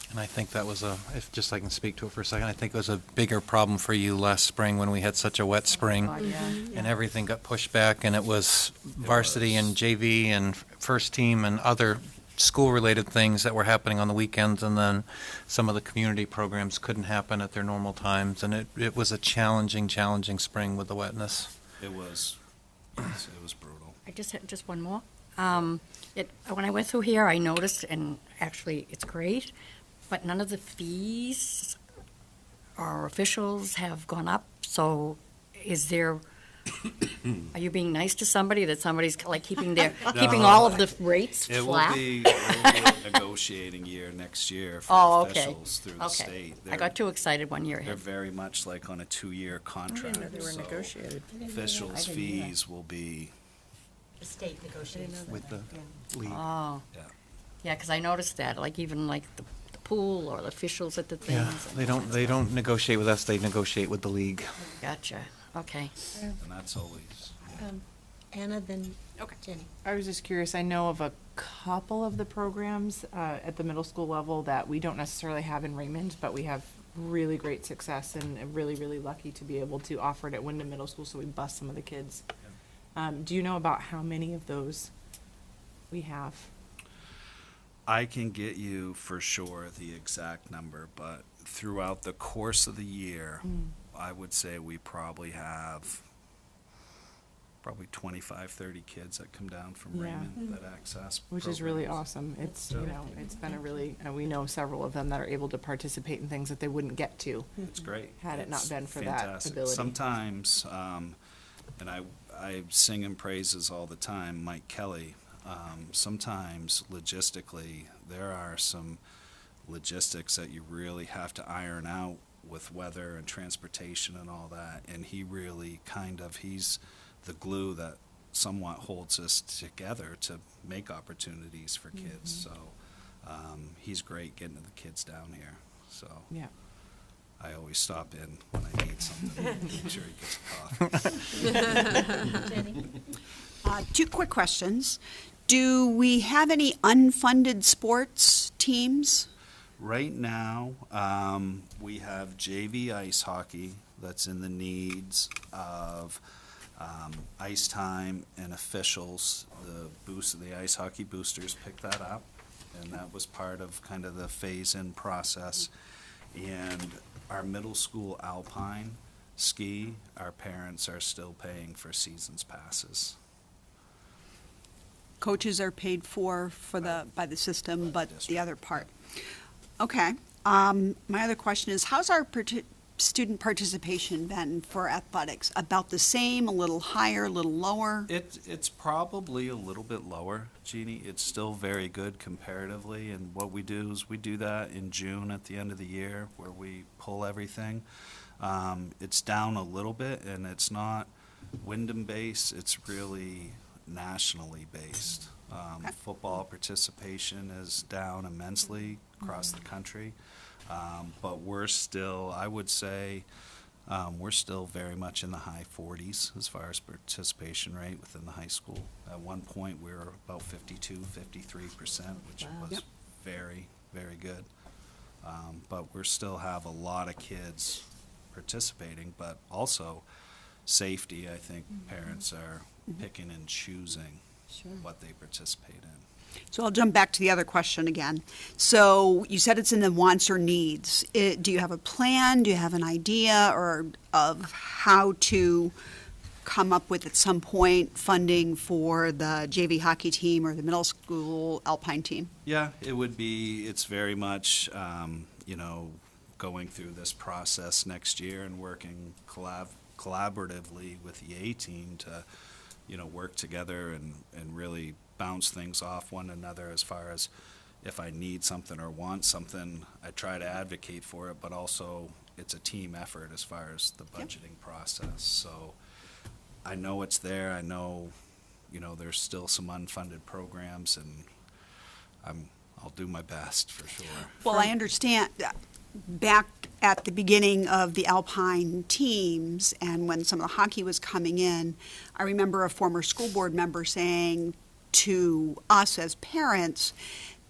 And I think that was if just I can speak to it for a second, I think it was a bigger problem for you last spring when we had such a wet spring. God, yeah. And everything got pushed back, and it was varsity and JV and first team and other school-related things that were happening on the weekends, and then some of the community programs couldn't happen at their normal times, and it was a challenging spring with the wetness. It was brutal. I just had just one more. When I went through here, I noticed, and actually it's great, but none of the fees or officials have gone up. So is there, are you being nice to somebody that somebody's like keeping all of the rates It will flat? be a negotiating year next year for Oh, okay. officials through the Okay. state. I got too excited one year They're ahead. very much like on a 2-year I contract. didn't know they were so negotiated. Officials' fees will be, The state negotiates. With the league. Oh, yeah. yeah, because I noticed that, like even like the pool or the officials at the Yeah, things. they don't negotiate with us, they negotiate with the league. Gotcha, okay. And that's always, Anna, then Okay. Jenny. I was just curious, I know of a couple of the programs at the middle school level that we don't necessarily have in Raymond, but we have really great success and really, really lucky to be able to offer it at Wyndham Middle School, so we bus some of the kids. Do you know about how many of those we have? I can get you for sure the exact number, but throughout the course of the year, I would say we probably have 25, 30 kids that come down from Yeah. Raymond that access Which is really programs. awesome. It's, it's been a really, we know several of them that are able to participate in things that they wouldn't get to. It's great. Had it not It's been for that fantastic. ability. Sometimes, and I sing him praises all the time, Mike Kelly. Sometimes logistically, there are some logistics that you really have to iron out with weather and transportation and all that. And he really he's the glue that somewhat holds us together to make opportunities for kids. So he's great getting the kids down here. So Yeah. I always stop in when I need something. Make sure he gets a coffee. Jenny? 2 quick questions. Do we have any unfunded sports teams? Right now, we have JV ice hockey that's in the needs of ice time and officials. The ice hockey boosters picked that up, and that was part of kind of the phase-in process. And our middle school alpine ski, our parents are still paying for seasons passes. Coaches are paid for by the system, but the District. other part. Okay. My other question is, how's our student participation been for athletics? About the same, a little higher, a little lower? It's probably a little bit lower, Jeannie. It's still very good comparatively, and what we do is we do that in June at the end of the year where we pull everything. It's down a little bit, and it's not Wyndham-based, it's really nationally based. Okay. Football participation is down immensely across the country, but we're still, I would say, we're still very much in the high 40s as far as participation rate within the high school. At one point, we were about 52, 53%, which was Yep. very, very good. But we still have a lot of kids participating, but also safety. I think parents are picking and choosing what they participate in. So I'll jump back to the other question again. So you said it's in the wants or needs. Do you have a plan? Do you have an idea or of how to come up with at some point funding for the JV hockey team or the middle school alpine team? Yeah, it's very much, going through this process next year and working collaboratively with the A team to, work together and really bounce things off one another as far as if I need something or want something, I try to advocate for it, but also it's a team effort as far as the budgeting process. So I know it's there. I know, there's still some unfunded programs, and I'll do my best for sure. Well, I understand back at the beginning of the alpine teams and when some of the hockey was coming in, I remember a former school board member saying to us as parents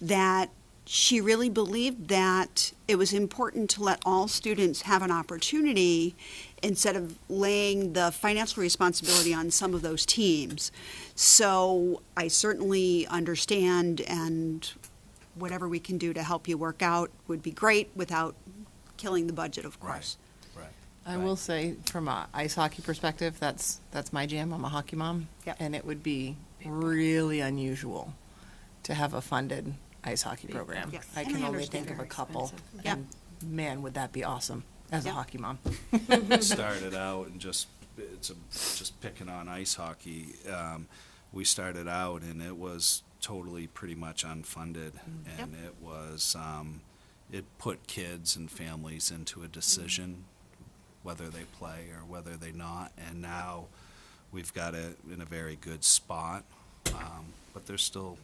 that she really believed that it was important to let all students have an opportunity instead of laying the financial responsibility on some of those teams. So I certainly understand, and whatever we can do to help you work out would be great without killing the budget, of course. Right. I will say, from a ice hockey perspective, that's my jam. I'm a hockey mom. Yep. And it would be really unusual to have a funded ice hockey program. Yes. I And can I only understand. think of a couple. Yep. And man, would that be awesome as a Yep. hockey mom. Started out and just picking on ice hockey. We started out and it was totally pretty much unfunded, and it was it put kids and families into a decision whether they play or whether they not, and now we've got it in a very good spot, but there's still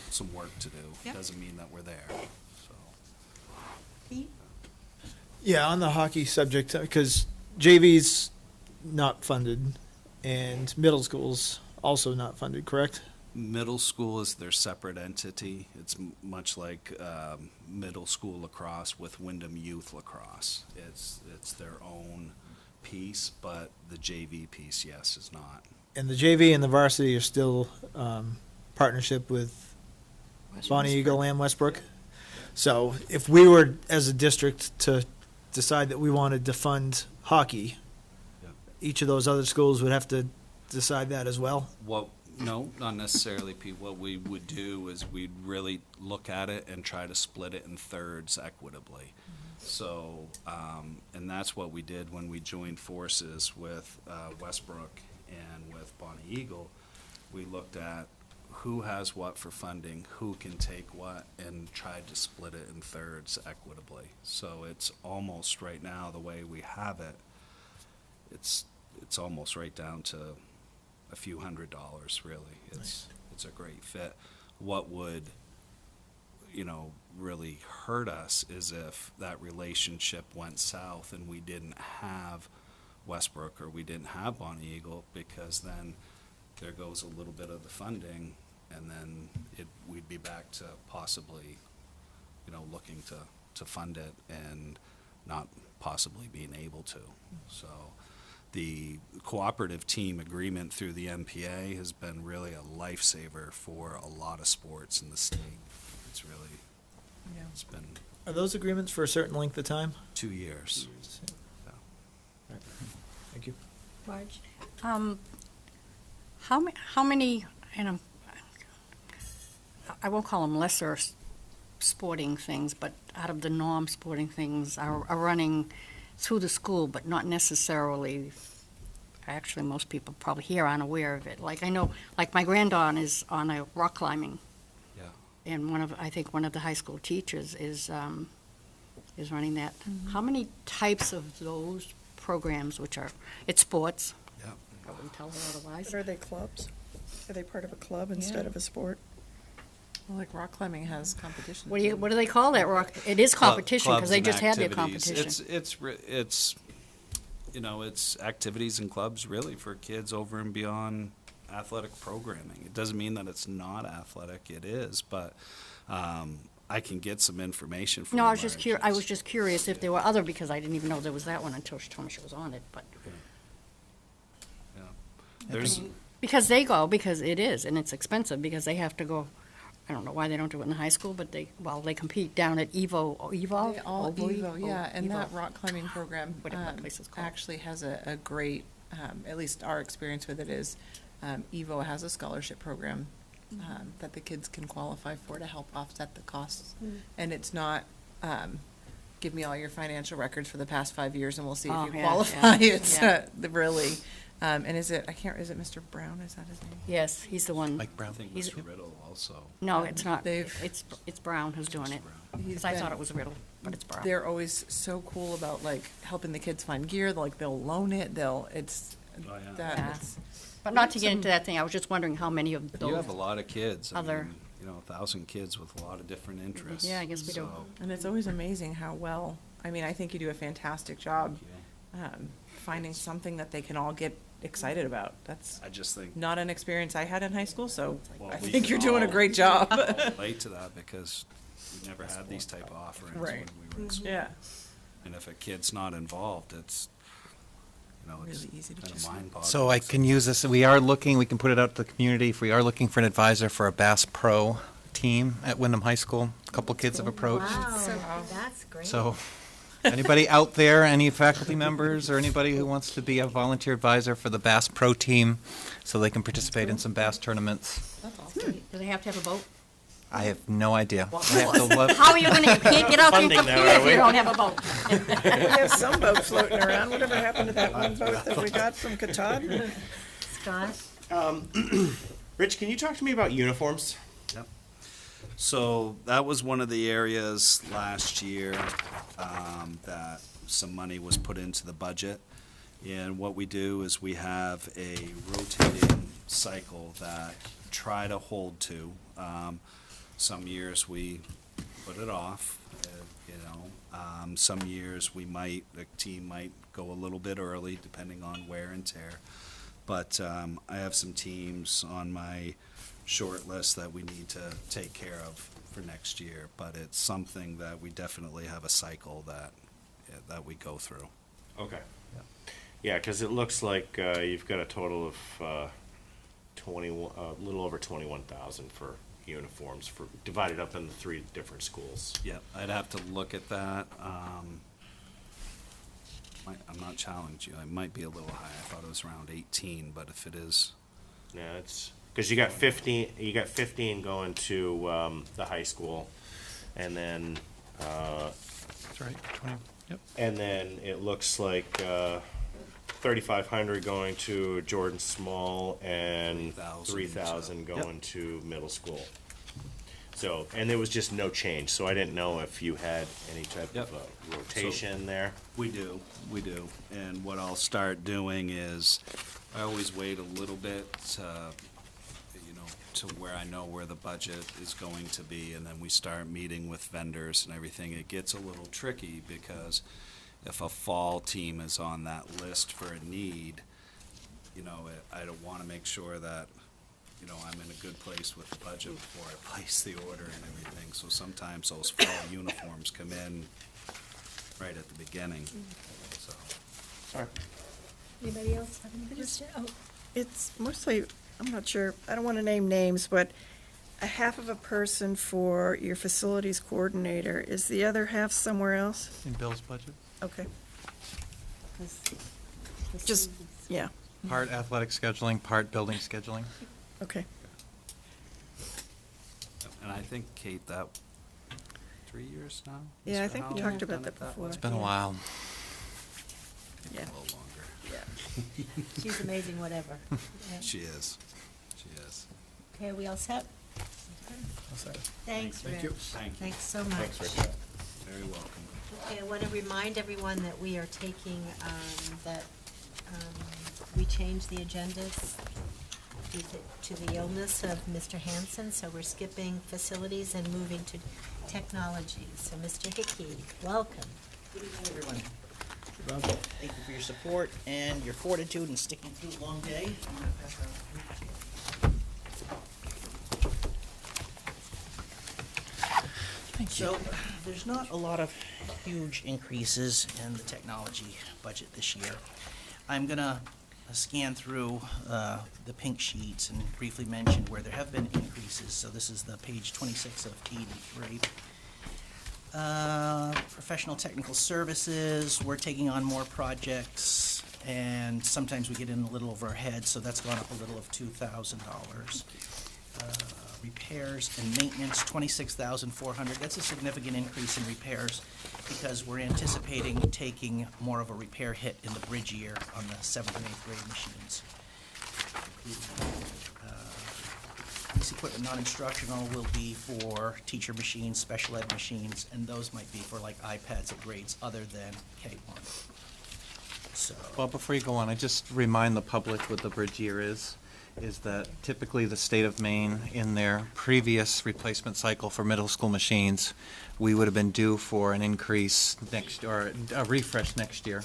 some work to do. Yep. Doesn't mean that we're there. So. Yeah, on the hockey subject, because JV's not funded and middle school's also not funded, correct? Middle school is their separate entity. It's much like middle school lacrosse with Wyndham Youth Lacrosse. It's their own piece, but the JV piece, yes, is not. And the JV and the varsity are still partnership with Bonnie Eagle and Westbrook. So if we were, as a district, to decide that we wanted to fund hockey, Yeah. each of those other schools would have to decide that as well? No, not necessarily, Pete. What we would do is we'd really look at it and try to split it in thirds equitably. So, and that's what we did when we joined forces with Westbrook and with Bonnie Eagle. We looked at who has what for funding, who can take what, and tried to split it in thirds equitably. So it's almost right now, the way we have it, it's almost right down to a few $100s, really. It's a great fit. What would, really hurt us is if that relationship went south and we didn't have Westbrook or we didn't have Bonnie Eagle, because then there goes a little bit of the funding and then we'd be back to possibly, looking to fund it and not possibly being able to. So the cooperative team agreement through the MPA has been really a lifesaver for a lot of sports in the state. It's really, it's been Are those agreements for a certain length of time? 2 years. Thank you. Marge? How many, and I won't call them lesser sporting things, but out of the norm sporting things are running through the school, but not necessarily, actually, most people probably here aren't aware of it. Like, I know, like my granddaughter is on a rock climbing. Yeah. And I think one of the high school teachers is running that. How many types of those programs, it's sports? Yeah. I wouldn't tell her otherwise. But are they clubs? Are they part of a club instead of a sport? Well, like rock climbing has competition. What do they call that, rock? It is competition, because Clubs they and just had their activities. competition. It's activities and clubs really for kids over and beyond athletic programming. It doesn't mean that it's not athletic, it is, but I can get some information from No, you, I was just Marge. I was just curious if there were other, because I didn't even know there was that one until she told me she was on it, but. Yeah. There's, Because it is, and it's expensive, because they have to go, I don't know why they don't do it in the high school, but they compete down at They all Evo, yeah, and Evo. that rock climbing program Whatever that place is called. actually has a great, at least our experience with it is, Evo has a scholarship program that the kids can qualify for to help offset the costs. And it's not, give me all your financial records for the past 5 years and we'll see Oh, if you yeah, qualify. yeah, It's yeah. Really, and is it Mr. Brown, is that his name? Yes, he's the one. Mike Brown. I think He's- Mr. Riddle also. No, it's not. They've- It's Brown who's doing it. He's Because I been- thought it was Riddle, but it's Brown. They're always so cool about like helping the kids find gear. They'll loan it. Oh, yeah. Yeah. But not to get into that thing, I was just wondering how many of You those. have a lot of kids. Other- 1,000 kids with a lot of different interests. Yeah, I guess we do. So, And it's always amazing how well. I mean, I think you do a fantastic job finding something that they can all get excited about. That's I just think not an experience I had in high school, so Well, I we think can you're doing a all- great job. relate to that because we never had these type of offerings Right. when we were in school. Yeah. And if a kid's not involved, it's, it's Really easy to kind of just- mind-boggling. So I can use this, we can put it out to the community, if we are looking for an advisor for a Bass Pro team at Wyndham High School. A couple kids have approached. That's great. So, anybody out there, any faculty members or anybody who wants to be a volunteer advisor for the Bass Pro team so they can participate in some bass tournaments? Do they have to have a boat? I have no idea. I have to look. How are you you can't get out there and Funding compete that, if are you we? don't have a boat. We have some boat floating around. Whatever happened to that one boat that we got from Katahdin? Scott? Rich, can you talk to me about uniforms? Yep. So that was one of the areas last year that some money was put into the budget. And what we do is we have a rotating cycle that try to hold to. Some years we put it off, some years the team might go a little bit early depending on wear and tear. But I have some teams on my short list that we need to take care of for next year. But it's something that we definitely have a cycle that we go through. Okay. Yeah, because it looks like you've got a total of a little over 21,000 for uniforms divided up into 3 different schools. Yeah, I'd have to look at that. I'm not challenging you. It might be a little high. I thought it was around 18, but if it is, Yeah, it's because you got 15. You got 15 going to the high school, and then That's right, 20, yep. and then it looks like 3,500 going to Jordan Small and 3,000, 3,000 so, going to middle school. So, and there was just no change, so I didn't know if you had any type Yep. of rotation there. we do. And what I'll start doing is I always wait a little bit to where I know where the budget is going to be, and then we start meeting with vendors and everything. It gets a little tricky because if a fall team is on that list for a need, I don't want to make sure that you know, I'm in a good place with the budget before I place the order and everything. So sometimes those fall uniforms come in right at the beginning, so. Sorry. Anybody else have anything to say? Oh, It's mostly, I'm not sure, I don't want to name names, but a half of a person for your facilities coordinator. Is the other half somewhere else? In Bill's budget? Okay, 'cause just, yeah, Part athletic scheduling, part building scheduling. okay. And I think, Kate, that 3 years now? Yeah, I Is think we how talked about done that it way? before. It's been a while. Yeah. A little longer. She's amazing, whatever. Yeah. She is. She is. Okay, are we all set? Thanks, Rich. Thank you. Thanks so much. Very welcome. Okay, I want to remind everyone that we are taking, we changed the agendas to the illness of Mr. Hanson, so we're skipping facilities and moving to technology. So, Mr. Hickey, welcome. Good evening, everyone. Thank you for your support and your fortitude in sticking through a long day. I'm gonna pass around. So, there's not a lot of huge increases in the technology budget this year. I'm gonna scan through the pink sheets and briefly mention where there have been increases. So this is the page 26 of 83. Professional technical services, we're taking on more projects, and sometimes we get in a little over our head, so that's gone up a little of $2,000. Repairs and maintenance, $26,400. That's a significant increase in repairs because we're anticipating taking more of a repair hit in the bridge year on the 7th and 8th grade machines. This equipment non-instructional will be for teacher machines, special ed machines, and those might be for like iPads at grades other than K-1. So, Well, before you go on, I just remind the public what the bridge year is that typically the state of Maine, in their previous replacement cycle for middle school machines, we would have been due for an increase next, or a refresh next year.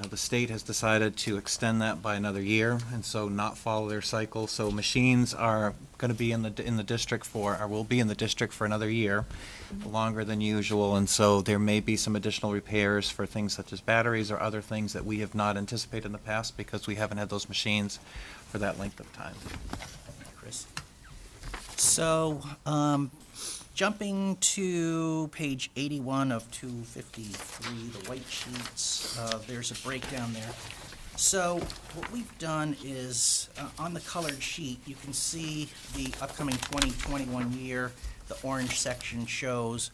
The state has decided to extend that by another year, and so not follow their cycle. So machines are going to be in the district for, or will be in the district for another year, longer than usual. And so there may be some additional repairs for things such as batteries or other things that we have not anticipated in the past because we haven't had those machines for that length of time. Chris. So, jumping to page 81 of 253, the white sheets, there's a breakdown there. So what we've done is, on the colored sheet, you can see the upcoming 2021 year. The orange section shows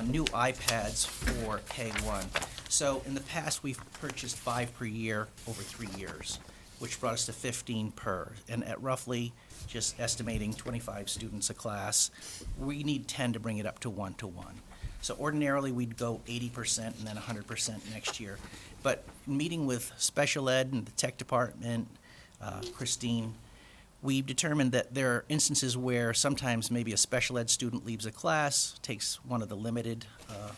new iPads for K-1. So in the past, we've purchased 5 per year over 3 years, which brought us to 15 per. And at roughly, just estimating 25 students a class, we need 10 to bring it up to 1-to-1. So ordinarily, we'd go 80% and then 100% next year. But meeting with special ed and the tech department, Christine, we've determined that there are instances where sometimes maybe a special ed student leaves a class, takes one of the limited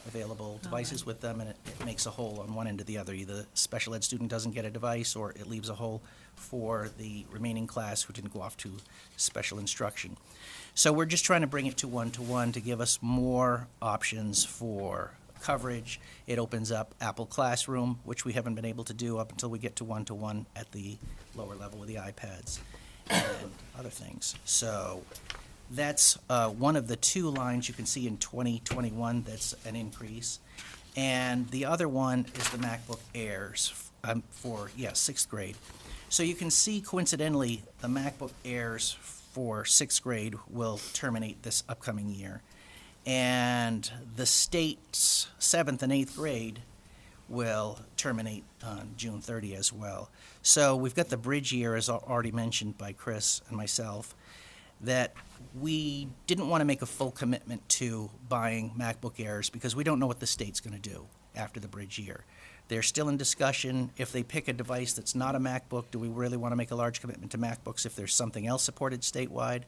available devices with them, and it makes a hole on one end or the other. Either the special ed student doesn't get a device, or it leaves a hole for the remaining class who didn't go off to special instruction. So we're just trying to bring it to 1-to-1 to give us more options for coverage. It opens up Apple Classroom, which we haven't been able to do up until we get to 1-to-1 at the lower level with the iPads and other things. So that's one of the 2 lines you can see in 2021 that's an increase. And the other one is the MacBook Airs for 6th grade. So you can see coincidentally the MacBook Airs for 6th grade will terminate this upcoming year. And the state's 7th and 8th grade will terminate on June 30 as well. So we've got the bridge year, as already mentioned by Chris and myself, that we didn't want to make a full commitment to buying MacBook Airs because we don't know what the state's going to do after the bridge year. They're still in discussion. If they pick a device that's not a MacBook, do we really want to make a large commitment to MacBooks if there's something else supported statewide?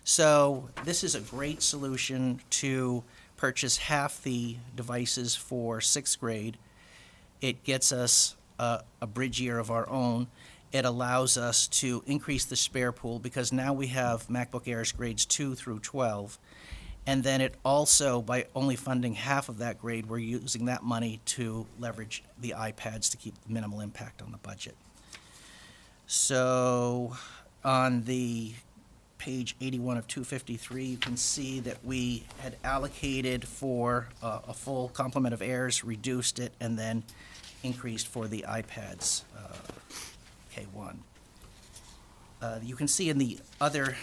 So this is a great solution to purchase half the devices for 6th grade. It gets us a bridge year of our own. it allows us to increase the spare pool because now we have MacBook Airs grades 2 through 12. And then it also, by only funding half of that grade, we're using that money to leverage the iPads to keep minimal impact on the budget. So on the page 81 of 253, you can see that we had allocated for a full complement of Airs, reduced it, and then increased for the iPads, K1. You can see in the other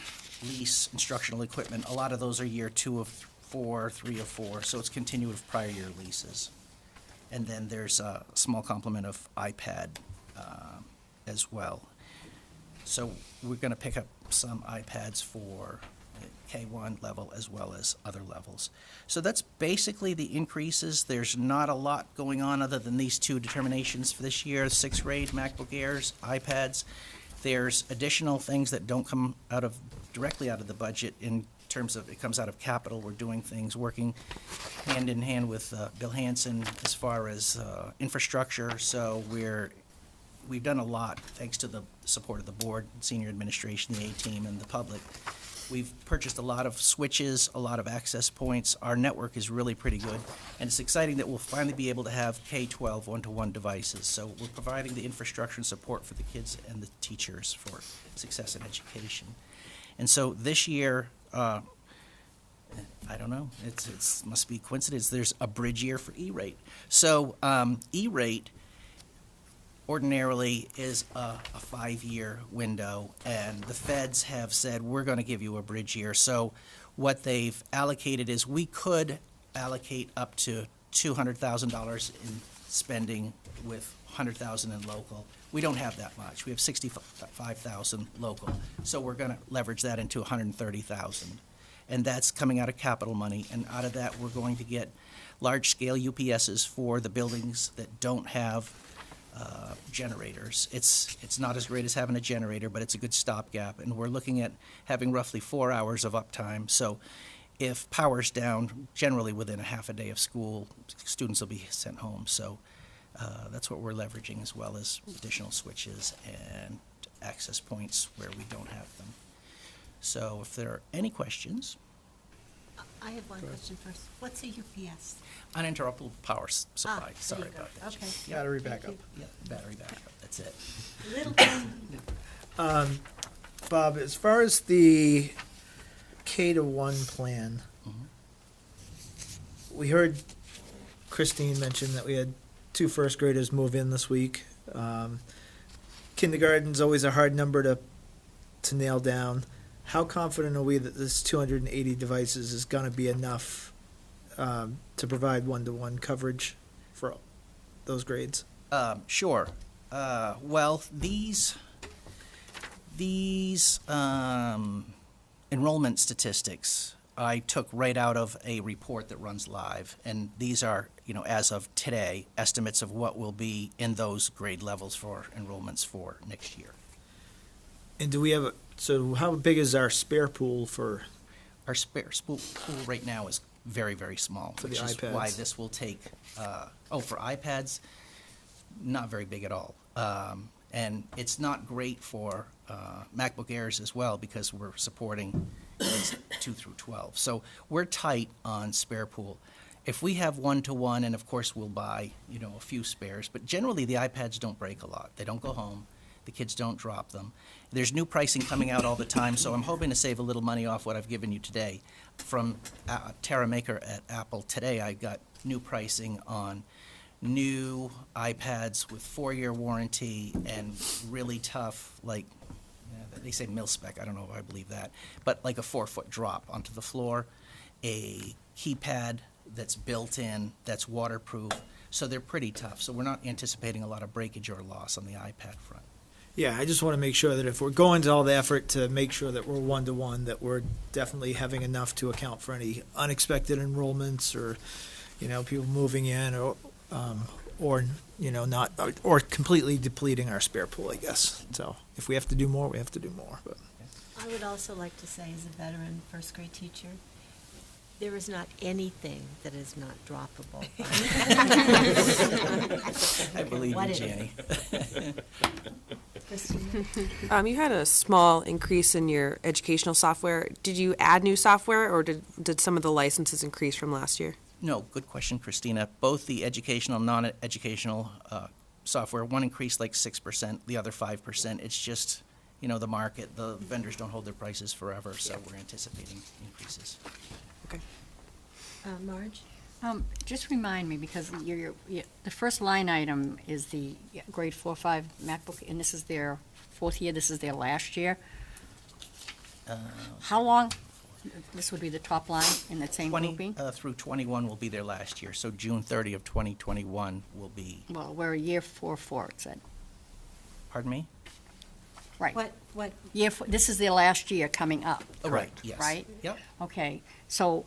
lease instructional equipment, a lot of those are year 2 of 4, 3 of 4, so it's continued of prior year leases. And then there's a small complement of iPad as well. So we're going to pick up some iPads for K1 level as well as other levels. So that's basically the increases. There's not a lot going on other than these two determinations for this year, 6th grade, MacBook Airs, iPads. There's additional things that don't come directly out of the budget in terms of, it comes out of capital. We're doing things, working hand in hand with Bill Hansen as far as infrastructure. So we've done a lot, thanks to the support of the board, senior administration, the A-team, and the public. We've purchased a lot of switches, a lot of access points. Our network is really pretty good, and it's exciting that we'll finally be able to have K-12 one-to-one devices. So we're providing the infrastructure and support for the kids and the teachers for success in education. And so this year, I don't know, it's must be coincidence, there's a bridge year for E-rate. So E-rate ordinarily is a 5-year window, and the feds have said, we're going to give you a bridge year. So what they've allocated is we could allocate up to $200,000 in spending with $100,000 in local. We don't have that much. We have $65,000 local. So we're going to leverage that into $130,000. And that's coming out of capital money. And out of that, we're going to get large-scale UPSs for the buildings that don't have generators. It's not as great as having a generator, but it's a good stopgap, and we're looking at having roughly 4 hours of uptime. So if power's down, generally within a half a day of school, students will be sent home. So that's what we're leveraging, as well as additional switches and access points where we don't have them. So if there are any questions. I have one question first. What's a UPS? Uninterruptible power supply. There Sorry you go. about that. Okay. Yeah, Battery Thank backup. you. yeah, battery backup. That's it. Little Bob, as far as the K-1 plan, we heard Christine mention that we had 2 first graders move in this week. Kindergarten's always a hard number to nail down. How confident are we that this 280 devices is going to be enough to provide one-to-one coverage for those grades? Sure. Well, these enrollment statistics I took right out of a report that runs live, and these are, as of today, estimates of what will be in those grade levels for enrollments for next year. And do we have so how big is our spare pool for? Our spare pool right now is very, very small, For the which is iPads. why this will take, for iPads, not very big at all. And it's not great for MacBook Airs as well, because we're supporting grades 2 through 12. So we're tight on spare pool. If we have one-to-one, and of course we'll buy, a few spares, but generally the iPads don't break a lot. They don't go home. The kids don't drop them. There's new pricing coming out all the time, so I'm hoping to save a little money off what I've given you today. From Tara Maker at Apple today, I got new pricing on new iPads with 4-year warranty and really tough, like, they say mil-spec, I don't know if I believe that, but like a 4-foot drop onto the floor, a keypad that's built in, that's waterproof, so they're pretty tough. So we're not anticipating a lot of breakage or loss on the iPad front. Yeah, I just want to make sure that if we're going to all the effort to make sure that we're one-to-one, that we're definitely having enough to account for any unexpected enrollments or, people moving in or not, or completely depleting our spare pool, I guess. So if we have to do more, we have to do more. But I would also like to say, as a veteran first grade teacher, there is not anything that is not droppable. I believe What you, it is. Jenny. Christina? You had a small increase in your educational software. Did you add new software, or did some of the licenses increase from last year? No, good question, Christina. Both the educational and non-educational software, one increased like 6%, the other 5%. It's just, the market, the vendors don't hold their prices forever, so we're anticipating increases. Okay. Marge? Just remind me, because the first line item is the grade 4-5 MacBook, and this is their fourth year, this is their last year. How long, this would be the top line in that same 20 grouping? through 21 will be their last year, so June 30 of 2021 will be, Well, we're a year 4, it said. pardon me? Right. What, This is their last year coming up. Oh, right, yes. Right? Yep. Okay, so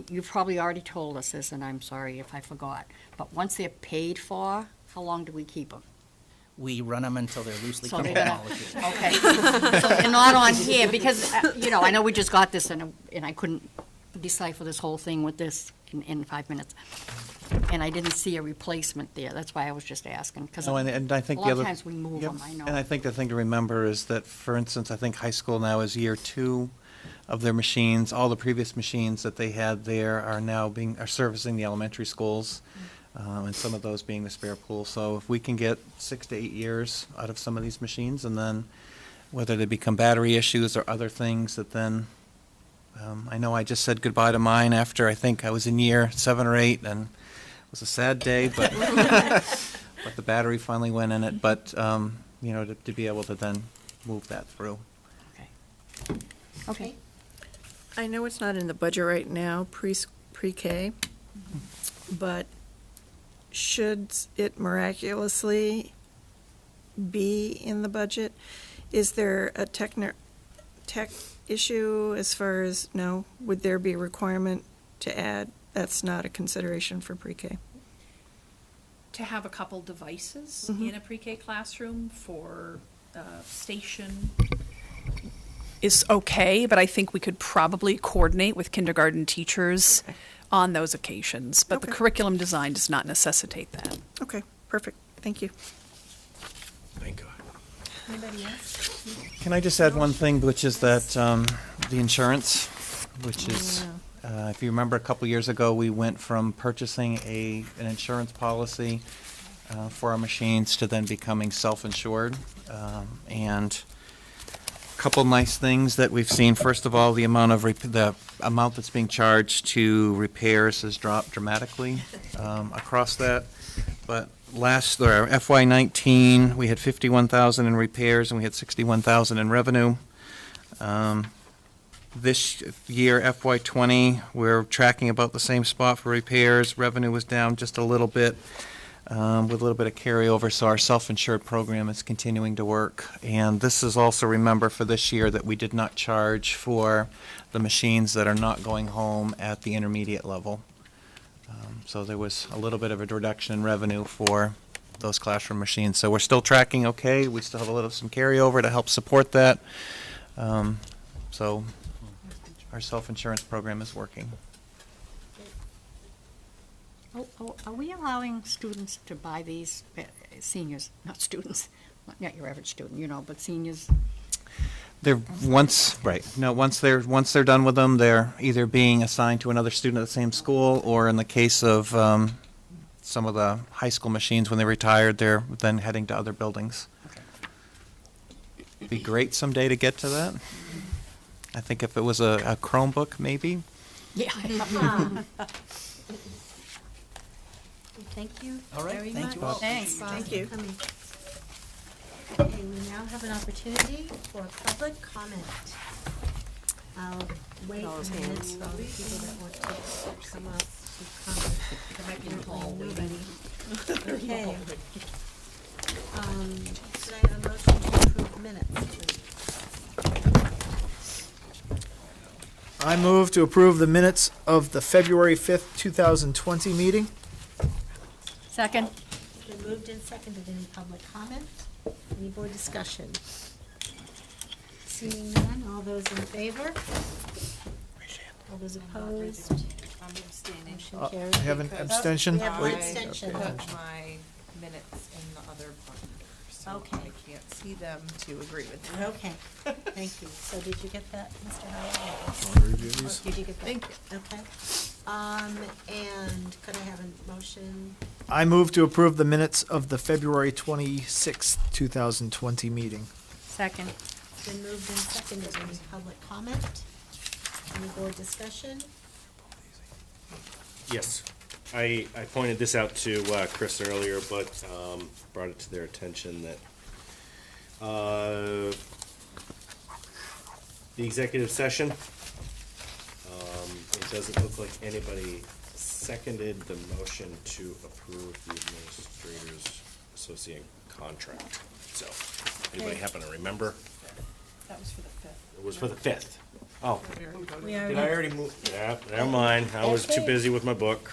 you've probably already told us this, and I'm sorry if I forgot, but once they're paid for, how long do we keep them? We run them until they're loosely So coupled they're gonna- molecules. Okay, so they're not on here, because, I know we just got this, and I couldn't decipher this whole thing with this in 5 minutes. And I didn't see a replacement there, that's why I was just asking, because a No, and I think the lot other. of times we move Yep. them, I know. And I think the thing to remember is that, for instance, I think high school now is year 2 of their machines. All the previous machines that they had there are now are servicing the elementary schools, and some of those being the spare pool. So if we can get 6 to 8 years out of some of these machines, and then whether they become battery issues or other things that then, I know I just said goodbye to mine after I think I was in year 7 or 8, and it was a sad day, but but the battery finally went in it. But to be able to then move that through. Okay. I know it's not in the budget right now, pre-K, but should it miraculously be in the budget? Is there a tech issue as far as, no? Would there be a requirement to add? That's not a consideration for pre-K. To have a couple devices Mhm. in a pre-K classroom for station is okay, but I think we could probably coordinate with kindergarten teachers on those occasions. But the Okay. curriculum design does not necessitate that. Okay, perfect, thank you. Thank God. Anybody else? Can I just add one thing, which is that the insurance, which is, if you remember a couple years ago, we went from purchasing an insurance policy for our machines to then becoming self-insured. And a couple nice things that we've seen. First of all, the amount that's being charged to repairs has dropped dramatically across that. But FY19, we had 51,000 in repairs and we had 61,000 in revenue. This year, FY20, we're tracking about the same spot for repairs. Revenue was down just a little bit, with a little bit of carryover, so our self-insured program is continuing to work. And this is also, remember, for this year that we did not charge for the machines that are not going home at the intermediate level. So there was a little bit of a reduction in revenue for those classroom machines. So we're still tracking okay. We still have some carryover to help support that. So our self-insurance program is working. Are we allowing students to buy these, seniors, not students, not your average student, but seniors? Once they're done with them, they're either being assigned to another student at the same school, or in the case of some of the high school machines, when they're retired, they're then heading to other buildings. It'd be great someday to get to that. I think if it was a Chromebook, maybe. Yeah. Thank you All right, very thank much. you all. Thanks. Bob, Thank for you. coming. Okay, we now have an opportunity for public comment. I'll wait a minute for all the people that want to come up to comment. There might be nobody. Okay. Could I have a motion to approve minutes, please? I move to approve the minutes of the February 5th, 2020 meeting. Second? Been moved and seconded. Any public comment? Any board discussion? Seeing none, all those in favor? All those opposed? I'm abstaining. Motion I carried. have an Oh, abstention. we have an Wait. abstention. Put my minutes in the other part, so. so Okay. I can't see them to agree with that. Okay, thank you. So did you get that, Mr. Howard? Did you get that? Thank you. Okay. And could I have a motion? I move to approve the minutes of the February 26th, 2020 meeting. Second. It's been moved and seconded. Any public comment? Any board discussion? Yes, I pointed this out to Chris earlier, but brought it to their attention that the executive session, it doesn't look like anybody seconded the motion to approve the Administrators Associate contract. So, anybody Okay. happen to remember? That was for the 5th. It was for the 5th. Oh, We did I already move? Yeah, never mind. I was too Okay. busy with my book.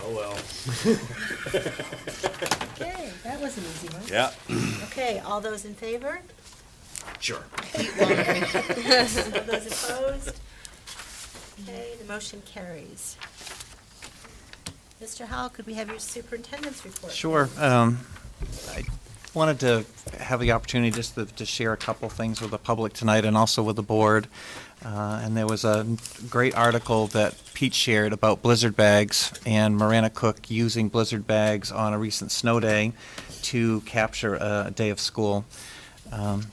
Oh, well. Okay, that was an easy one. Yeah. Okay, all those in favor? Sure. All those opposed? Okay, the motion carries. Mr. Howell, could we have your superintendent's report? Sure. I wanted to have the opportunity just to share a couple things with the public tonight and also with the board. And there was a great article that Pete shared about blizzard bags and Marana Cook using blizzard bags on a recent snow day to capture a day of school.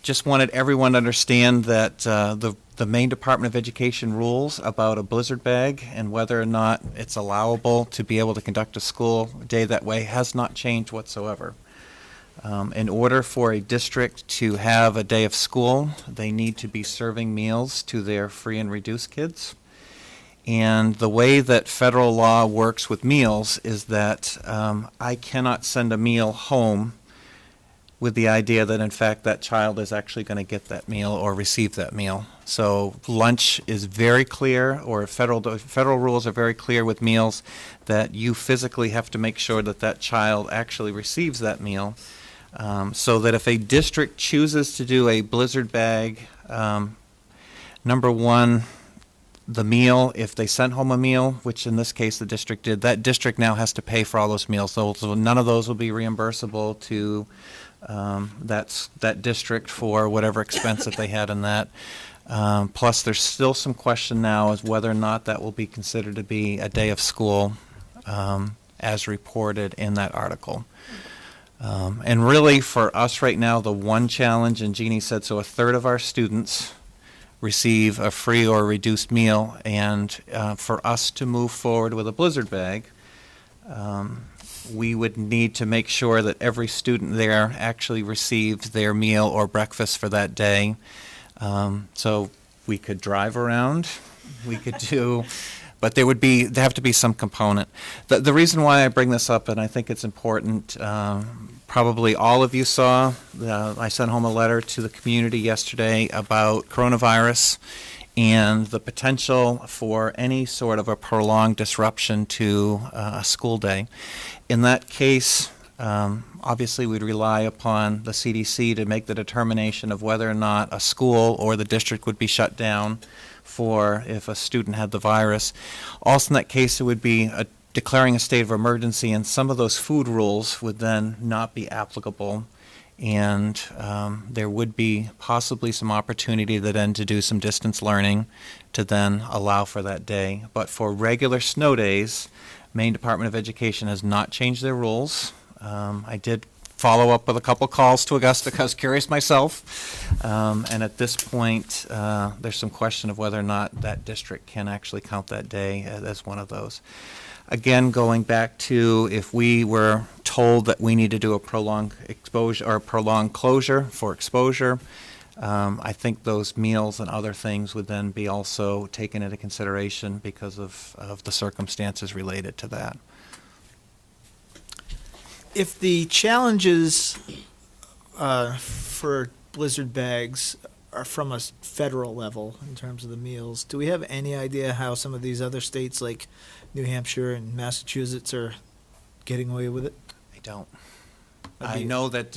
Just wanted everyone to understand that the Maine Department of Education rules about a blizzard bag and whether or not it's allowable to be able to conduct a school day that way has not changed whatsoever. In order for a district to have a day of school, they need to be serving meals to their free and reduced kids. And the way that federal law works with meals is that I cannot send a meal home with the idea that, in fact, that child is actually going to get that meal or receive that meal. So lunch is very clear, or federal rules are very clear with meals, that you physically have to make sure that that child actually receives that meal. So that if a district chooses to do a blizzard bag, number one, the meal, if they sent home a meal, which in this case the district did, that district now has to pay for all those meals. So none of those will be reimbursable to that district for whatever expense that they had in that. Plus, there's still some question now as whether or not that will be considered to be a day of school as reported in that article. And really, for us right now, the one challenge, and Jeannie said, so a third of our students receive a free or reduced meal, and for us to move forward with a blizzard bag, we would need to make sure that every student there actually receives their meal or breakfast for that day. So we could drive around, we could do, but there have to be some component. The reason why I bring this up, and I think it's important, probably all of you saw, I sent home a letter to the community yesterday about coronavirus and the potential for any sort of a prolonged disruption to a school day. In that case, obviously we'd rely upon the CDC to make the determination of whether or not a school or the district would be shut down for if a student had the virus. Also in that case, it would be declaring a state of emergency, and some of those food rules would then not be applicable, and there would be possibly some opportunity then to do some distance learning to then allow for that day. But for regular snow days, Maine Department of Education has not changed their rules. I did follow up with a couple calls to Augusta because I was curious myself. And at this point, there's some question of whether or not that district can actually count that day as one of those. Again, going back to if we were told that we need to do a prolonged exposure or a prolonged closure for exposure, I think those meals and other things would then be also taken into consideration because of the circumstances related to that. If the challenges for blizzard bags are from a federal level in terms of the meals, do we have any idea how some of these other states like New Hampshire and Massachusetts are getting away with it? I don't. I know that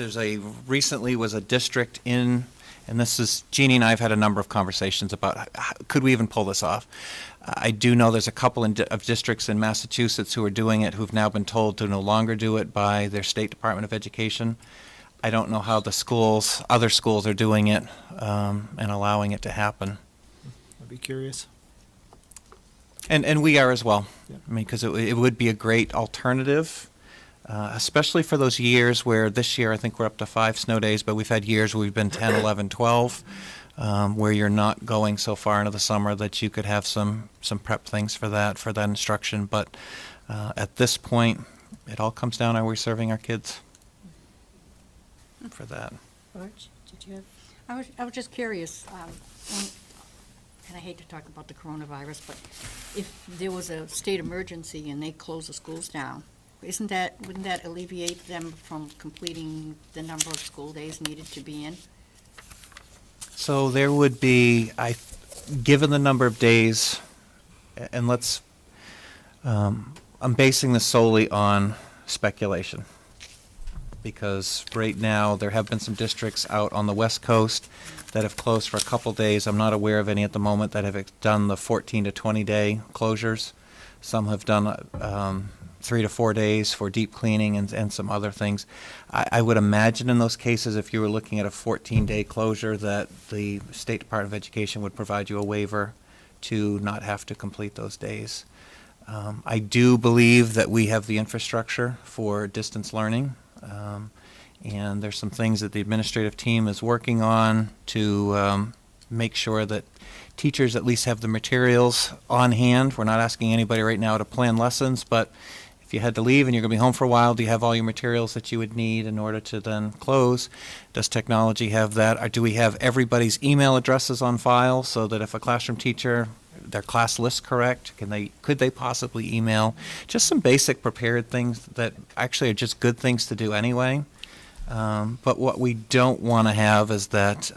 recently was a district in and this is, Jeannie and I have had a number of conversations about could we even pull this off. I do know there's a couple of districts in Massachusetts who are doing it who've now been told to no longer do it by their state Department of Education. I don't know how the other schools are doing it and allowing it to happen. I'd be curious. And we are as well. Yeah. I mean, because it would be a great alternative, especially for those years where this year I think we're up to 5 snow days, but we've had years where we've been 10, 11, 12, where you're not going so far into the summer that you could have some prep things for that instruction. But at this point, it all comes down, are we serving our kids for that? George, did you have? I was just curious, and I hate to talk about the coronavirus, but if there was a state emergency and they close the schools down, wouldn't that alleviate them from completing the number of school days needed to be in? So there would be, given the number of days, and I'm basing this solely on speculation, because right now there have been some districts out on the West Coast that have closed for a couple days. I'm not aware of any at the moment that have done the 14 to 20 day closures. Some have done 3 to 4 days for deep cleaning and some other things. I would imagine in those cases, if you were looking at a 14-day closure, that the State Department of Education would provide you a waiver to not have to complete those days. I do believe that we have the infrastructure for distance learning. And there's some things that the administrative team is working on to make sure that teachers at least have the materials on hand. We're not asking anybody right now to plan lessons, but if you had to leave and you're going to be home for a while, do you have all your materials that you would need in order to then close? Does technology have that? Or do we have everybody's email addresses on file so that if a classroom teacher, their class list correct, could they possibly email? Just some basic prepared things that actually are just good things to do anyway. But what we don't want to have is that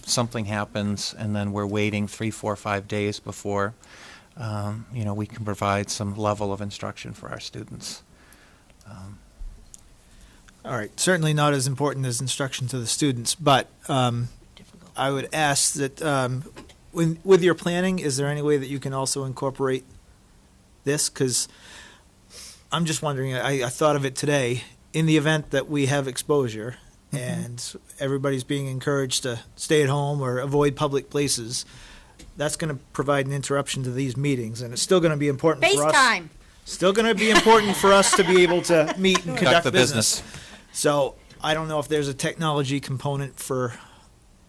something happens and then we're waiting 3, 4, 5 days before we can provide some level of instruction for our students. All right, certainly not as important as instruction to the students, but I would ask that with your planning, is there any way that you can also incorporate this? Because I'm just wondering, I thought of it today, in the event that we have exposure and everybody's being encouraged to stay at home or avoid public places, that's going to provide an interruption to these meetings, and it's still going to be important for us. FaceTime. Still going to be important for us to be able to meet and conduct the business. So I don't know if there's a technology component for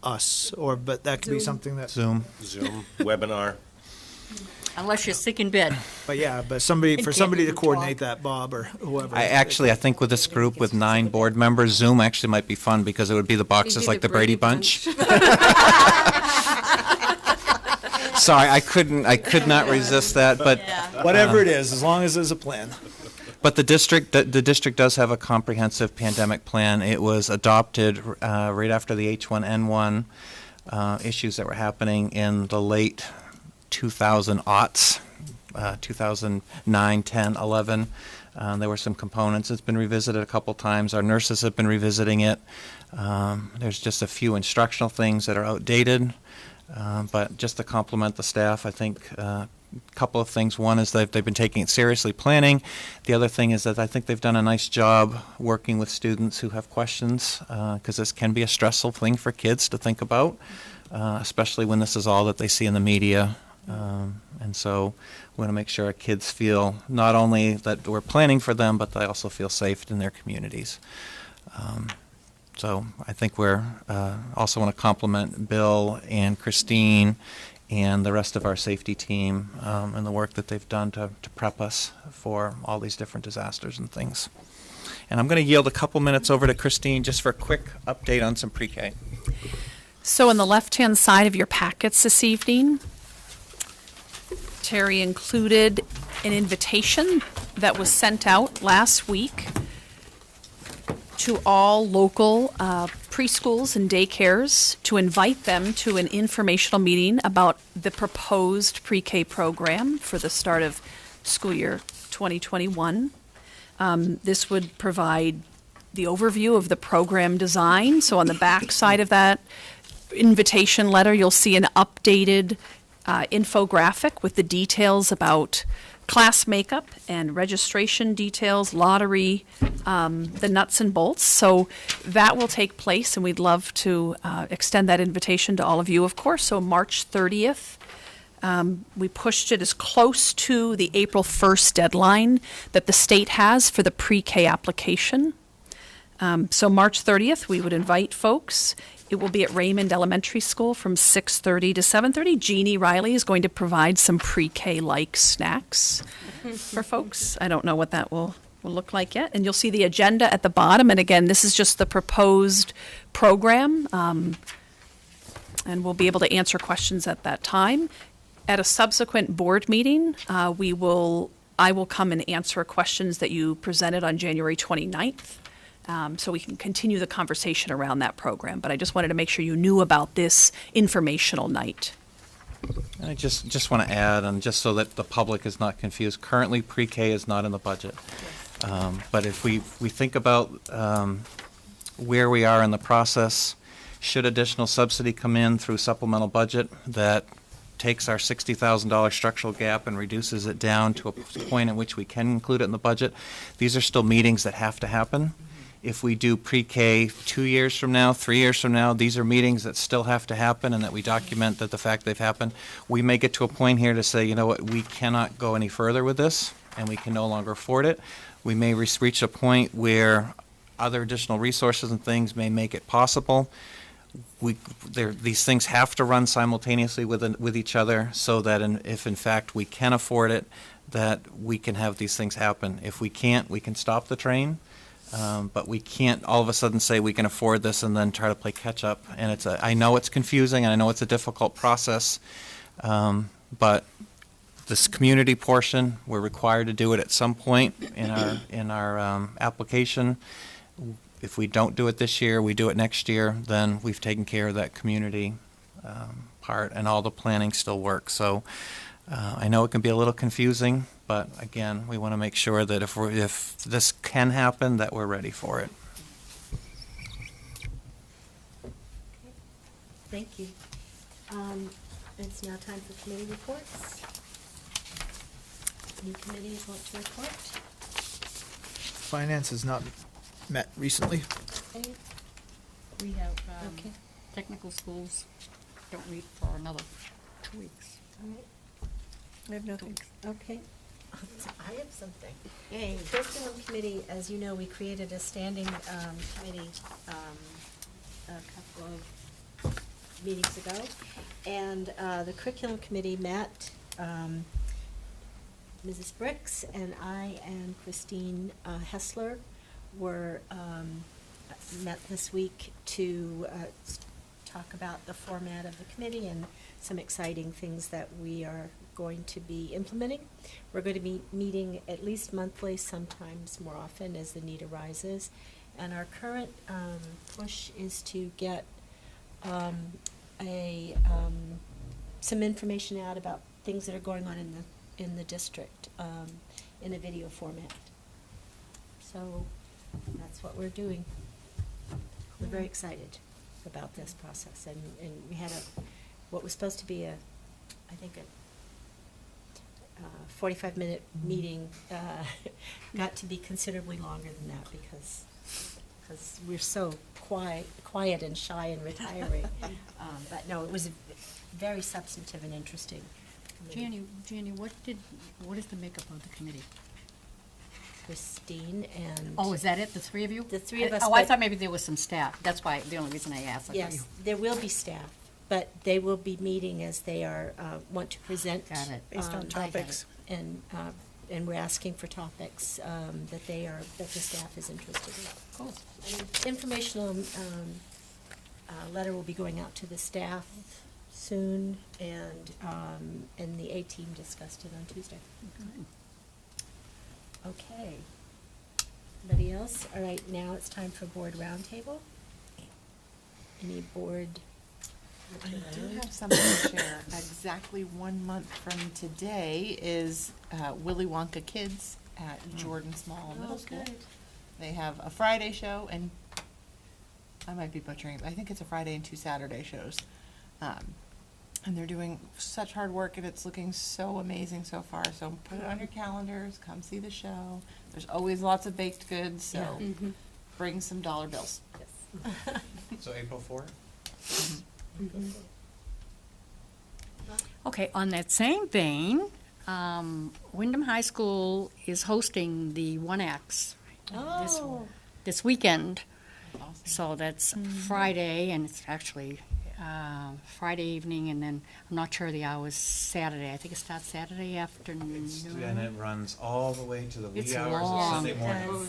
us, but that could be something that. Zoom, webinar. Unless you're sick in bed. But somebody can't to even coordinate that, Bob or whoever. I think with this group with 9 board members, Zoom actually might be fun because it would be the boxes like the Brady Bunch. Sorry, I could not resist that, but Whatever it is, as long as there's a plan. But the district does have a comprehensive pandemic plan. It was adopted right after the H1N1 issues that were happening in the late 2000s, 2009, 10, 11. There were some components. It's been revisited a couple times. Our nurses have been revisiting it. There's just a few instructional things that are outdated. But just to compliment the staff, I think a couple of things. One is that they've been taking it seriously, planning. The other thing is that I think they've done a nice job working with students who have questions, because this can be a stressful thing for kids to think about, especially when this is all that they see in the media. And so we want to make sure our kids feel not only that we're planning for them, but they also feel safe in their communities. So I think we're also want to compliment Bill and Christine and the rest of our safety team and the work that they've done to prep us for all these different disasters and things. And I'm going to yield a couple minutes over to Christine just for a quick update on some pre-K. So on the left-hand side of your packets this evening, Terry included an invitation that was sent out last week to all local preschools and daycares to invite them to an informational meeting about the proposed pre-K program for the start of school year 2021. This would provide the overview of the program design. So on the back side of that, invitation letter, you'll see an updated infographic with the details about class makeup and registration details, lottery, the nuts and bolts. So that will take place, and we'd love to extend that invitation to all of you, of course. So March 30th. We pushed it as close to the April 1st deadline that the state has for the pre-K application. So March 30th, we would invite folks. It will be at Raymond Elementary School from 6:30 to 7:30. Jeannie Riley is going to provide some pre-K-like snacks for folks. I don't know what that will look like yet. And you'll see the agenda at the bottom. And again, this is just the proposed program. And we'll be able to answer questions at that time. At a subsequent board meeting, I will come and answer questions that you presented on January 29th. So we can continue the conversation around that program. But I just wanted to make sure you knew about this informational night. I just want to add, and just so that the public is not confused, currently pre-K is not in the budget. But if we think about where we are in the process, should additional subsidy come in through supplemental budget that takes our $60,000 structural gap and reduces it down to a point in which we can include it in the budget, these are still meetings that have to happen. If we do pre-K 2 years from now, 3 years from now, these are meetings that still have to happen and that we document that the fact they've happened. We may get to a point here to say, you know what, we cannot go any further with this and we can no longer afford it. We may reach a point where other additional resources and things may make it possible. These things have to run simultaneously with each other so that if in fact we can afford it, that we can have these things happen. If we can't, we can stop the train. But we can't all of a sudden say we can afford this and then try to play catch up. And I know it's confusing and I know it's a difficult process, but this community portion, we're required to do it at some point in our application. If we don't do it this year, we do it next year, then we've taken care of that community part, and all the planning still works. So I know it can be a little confusing, but again, we want to make sure that if this can happen, that we're ready for it. Thank you. It's now time for committee reports. Any committees want to report? Finance has not met recently. Okay. We have Okay. technical schools don't meet for another 2 weeks. All right. I have nothing. Okay. I have something. Yay. Curriculum Committee, as you know, we created a standing committee a couple of meetings ago. And the Curriculum Committee met, Mrs. Bricks and I and Christine Hessler met this week to talk about the format of the committee and some exciting things that we are going to be implementing. We're going to be meeting at least monthly, sometimes more often as the need arises. And our current push is to get some information out about things that are going on in the district in a video format. So that's what we're doing. We're very excited about this process, and we had what was supposed to be I think a 45-minute meeting got to be considerably longer than that because we're so quiet and shy and retiring. But no, it was very substantive and interesting. Jenny, what is the makeup of the committee? Christine and. Oh, is that it, the three of you? The three of us. Oh, I but- thought maybe there was some staff. That's why, the only reason I asked. I thought Yes, you- there will be staff, but they will be meeting as they are, want to present. Got it. Based on topics. And we're asking for topics that the staff is interested in. Cool. Informational letter will be going out to the staff soon, and the A-team discussed it on Tuesday. Okay. Anybody else? All right, now it's time for board roundtable. Any board? I do have something to share. Exactly 1 month from today is Willy Wonka Kids at Jordan Small Middle School. good. They have a Friday show and I might be butchering it. I think it's a Friday and 2 Saturday shows. And they're doing such hard work, and it's looking so amazing so far. So put it on your calendars, come see the show. There's always lots of baked goods, so bring some dollar bills. So April 4th? Okay, on that same vein, Wyndham High School is hosting the One Acts this weekend. Awesome. So that's Friday, and it's actually Friday evening, and then I'm not sure the hours Saturday. I think it starts Saturday afternoon. And it runs all the way to the It's wee hours of long. Sunday morning.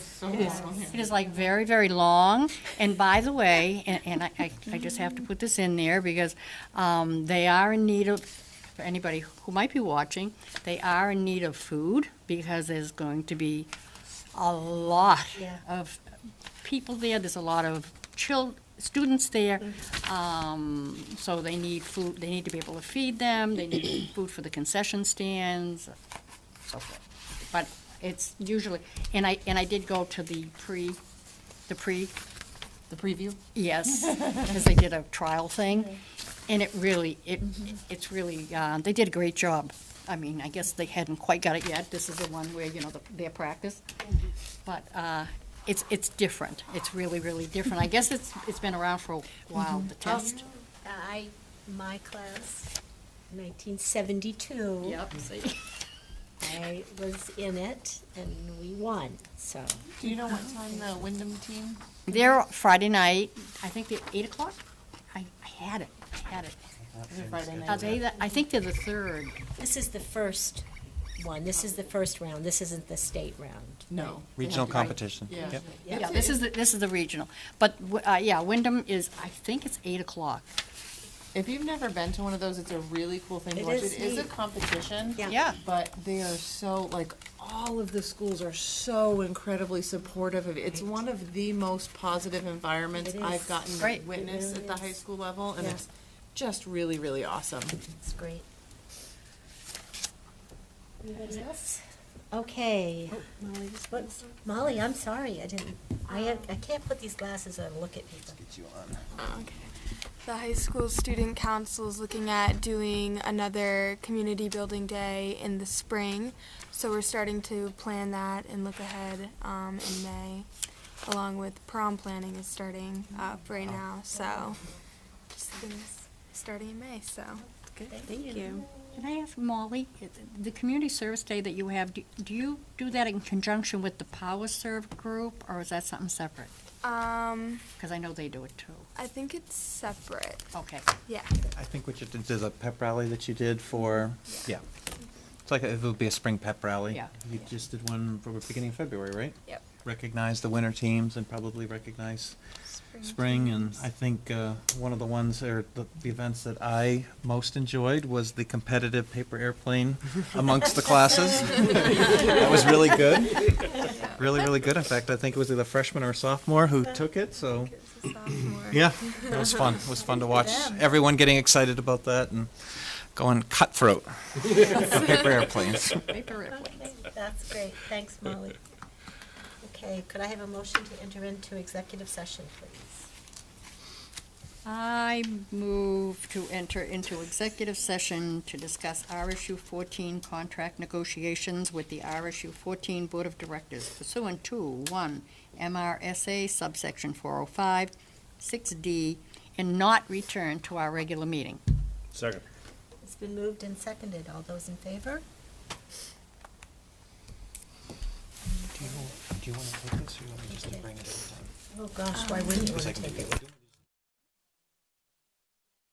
It is like very, very long. And by the way, and I just have to put this in there because they are in need of, for anybody who might be watching, they are in need of food because there's going to be a lot of people there. There's a lot of students there, so they need food. They need to be able to feed them. They need food for the concession stands, so forth. But it's usually, and I did go to the preview. Yes, because they did a trial thing, and it's really they did a great job. I mean, I guess they hadn't quite got it yet. This is the one where their practice, but. It's different. It's really, really different. I guess it's been around for a while, the test. My class, 1972. Yep, see. I was in it, and we won, so. Do you know what time the Wyndham team? They're Friday night, I think they're 8 o'clock? I had it. Is it Friday night? Are they I think they're the third. This is the first one. This is the first round. This isn't the state round. No. Regional Right. competition. Yeah. Yep. Yeah, this is the regional. But, Wyndham is, I think it's 8 o'clock. If you've never been to one of those, it's a really cool thing to It watch. is It is a neat. competition. Yeah. Yeah. But they are so, like, all of the schools are so incredibly supportive of it. It's one of the most positive environments It is. I've gotten to Right. witness It really at the is. high school level, and Yeah. it's just really, really awesome. It's great. Anybody else? Okay. Molly, I'm sorry, I can't put these glasses on and look at people. Okay. The high school student council is looking at doing another community building day in the spring. So we're starting to plan that and look ahead in May, along with prom planning is starting up right now. So just things starting in May. So Thank you. Can I ask Molly, the community service day that you have, do you do that in conjunction with the Power Serve group, or is that something separate? Because I know they do it too. I think it's separate. Okay. Yeah. I think what you did, there's a pep rally that you did for, yeah. It's like, it would be a spring pep rally. Yeah. You just did one for the beginning of February, right? Yep. Recognize the winter teams and probably recognize spring, and I think one of the ones, or the events that I most enjoyed was the competitive paper airplane amongst the classes. That was really good. Really, really good. In fact, I think it was either freshman or sophomore who took it, so. Yeah, it was fun. It was fun to watch everyone getting excited about that and going cutthroat on paper airplanes. Paper airplane. Okay, that's great. Thanks, Molly. Okay, could I have a motion to enter into executive session, please? I move to enter into executive session to discuss RSU 14 contract negotiations with the RSU 14 Board of Directors pursuant to 1 MRSA subsection 405, 6D, and not return to our regular meeting. Second. It's been moved and seconded. All those in favor? Do you want to take this, or you want me just to bring it every time? Oh, gosh, why wouldn't you want Because I to can take do it? it.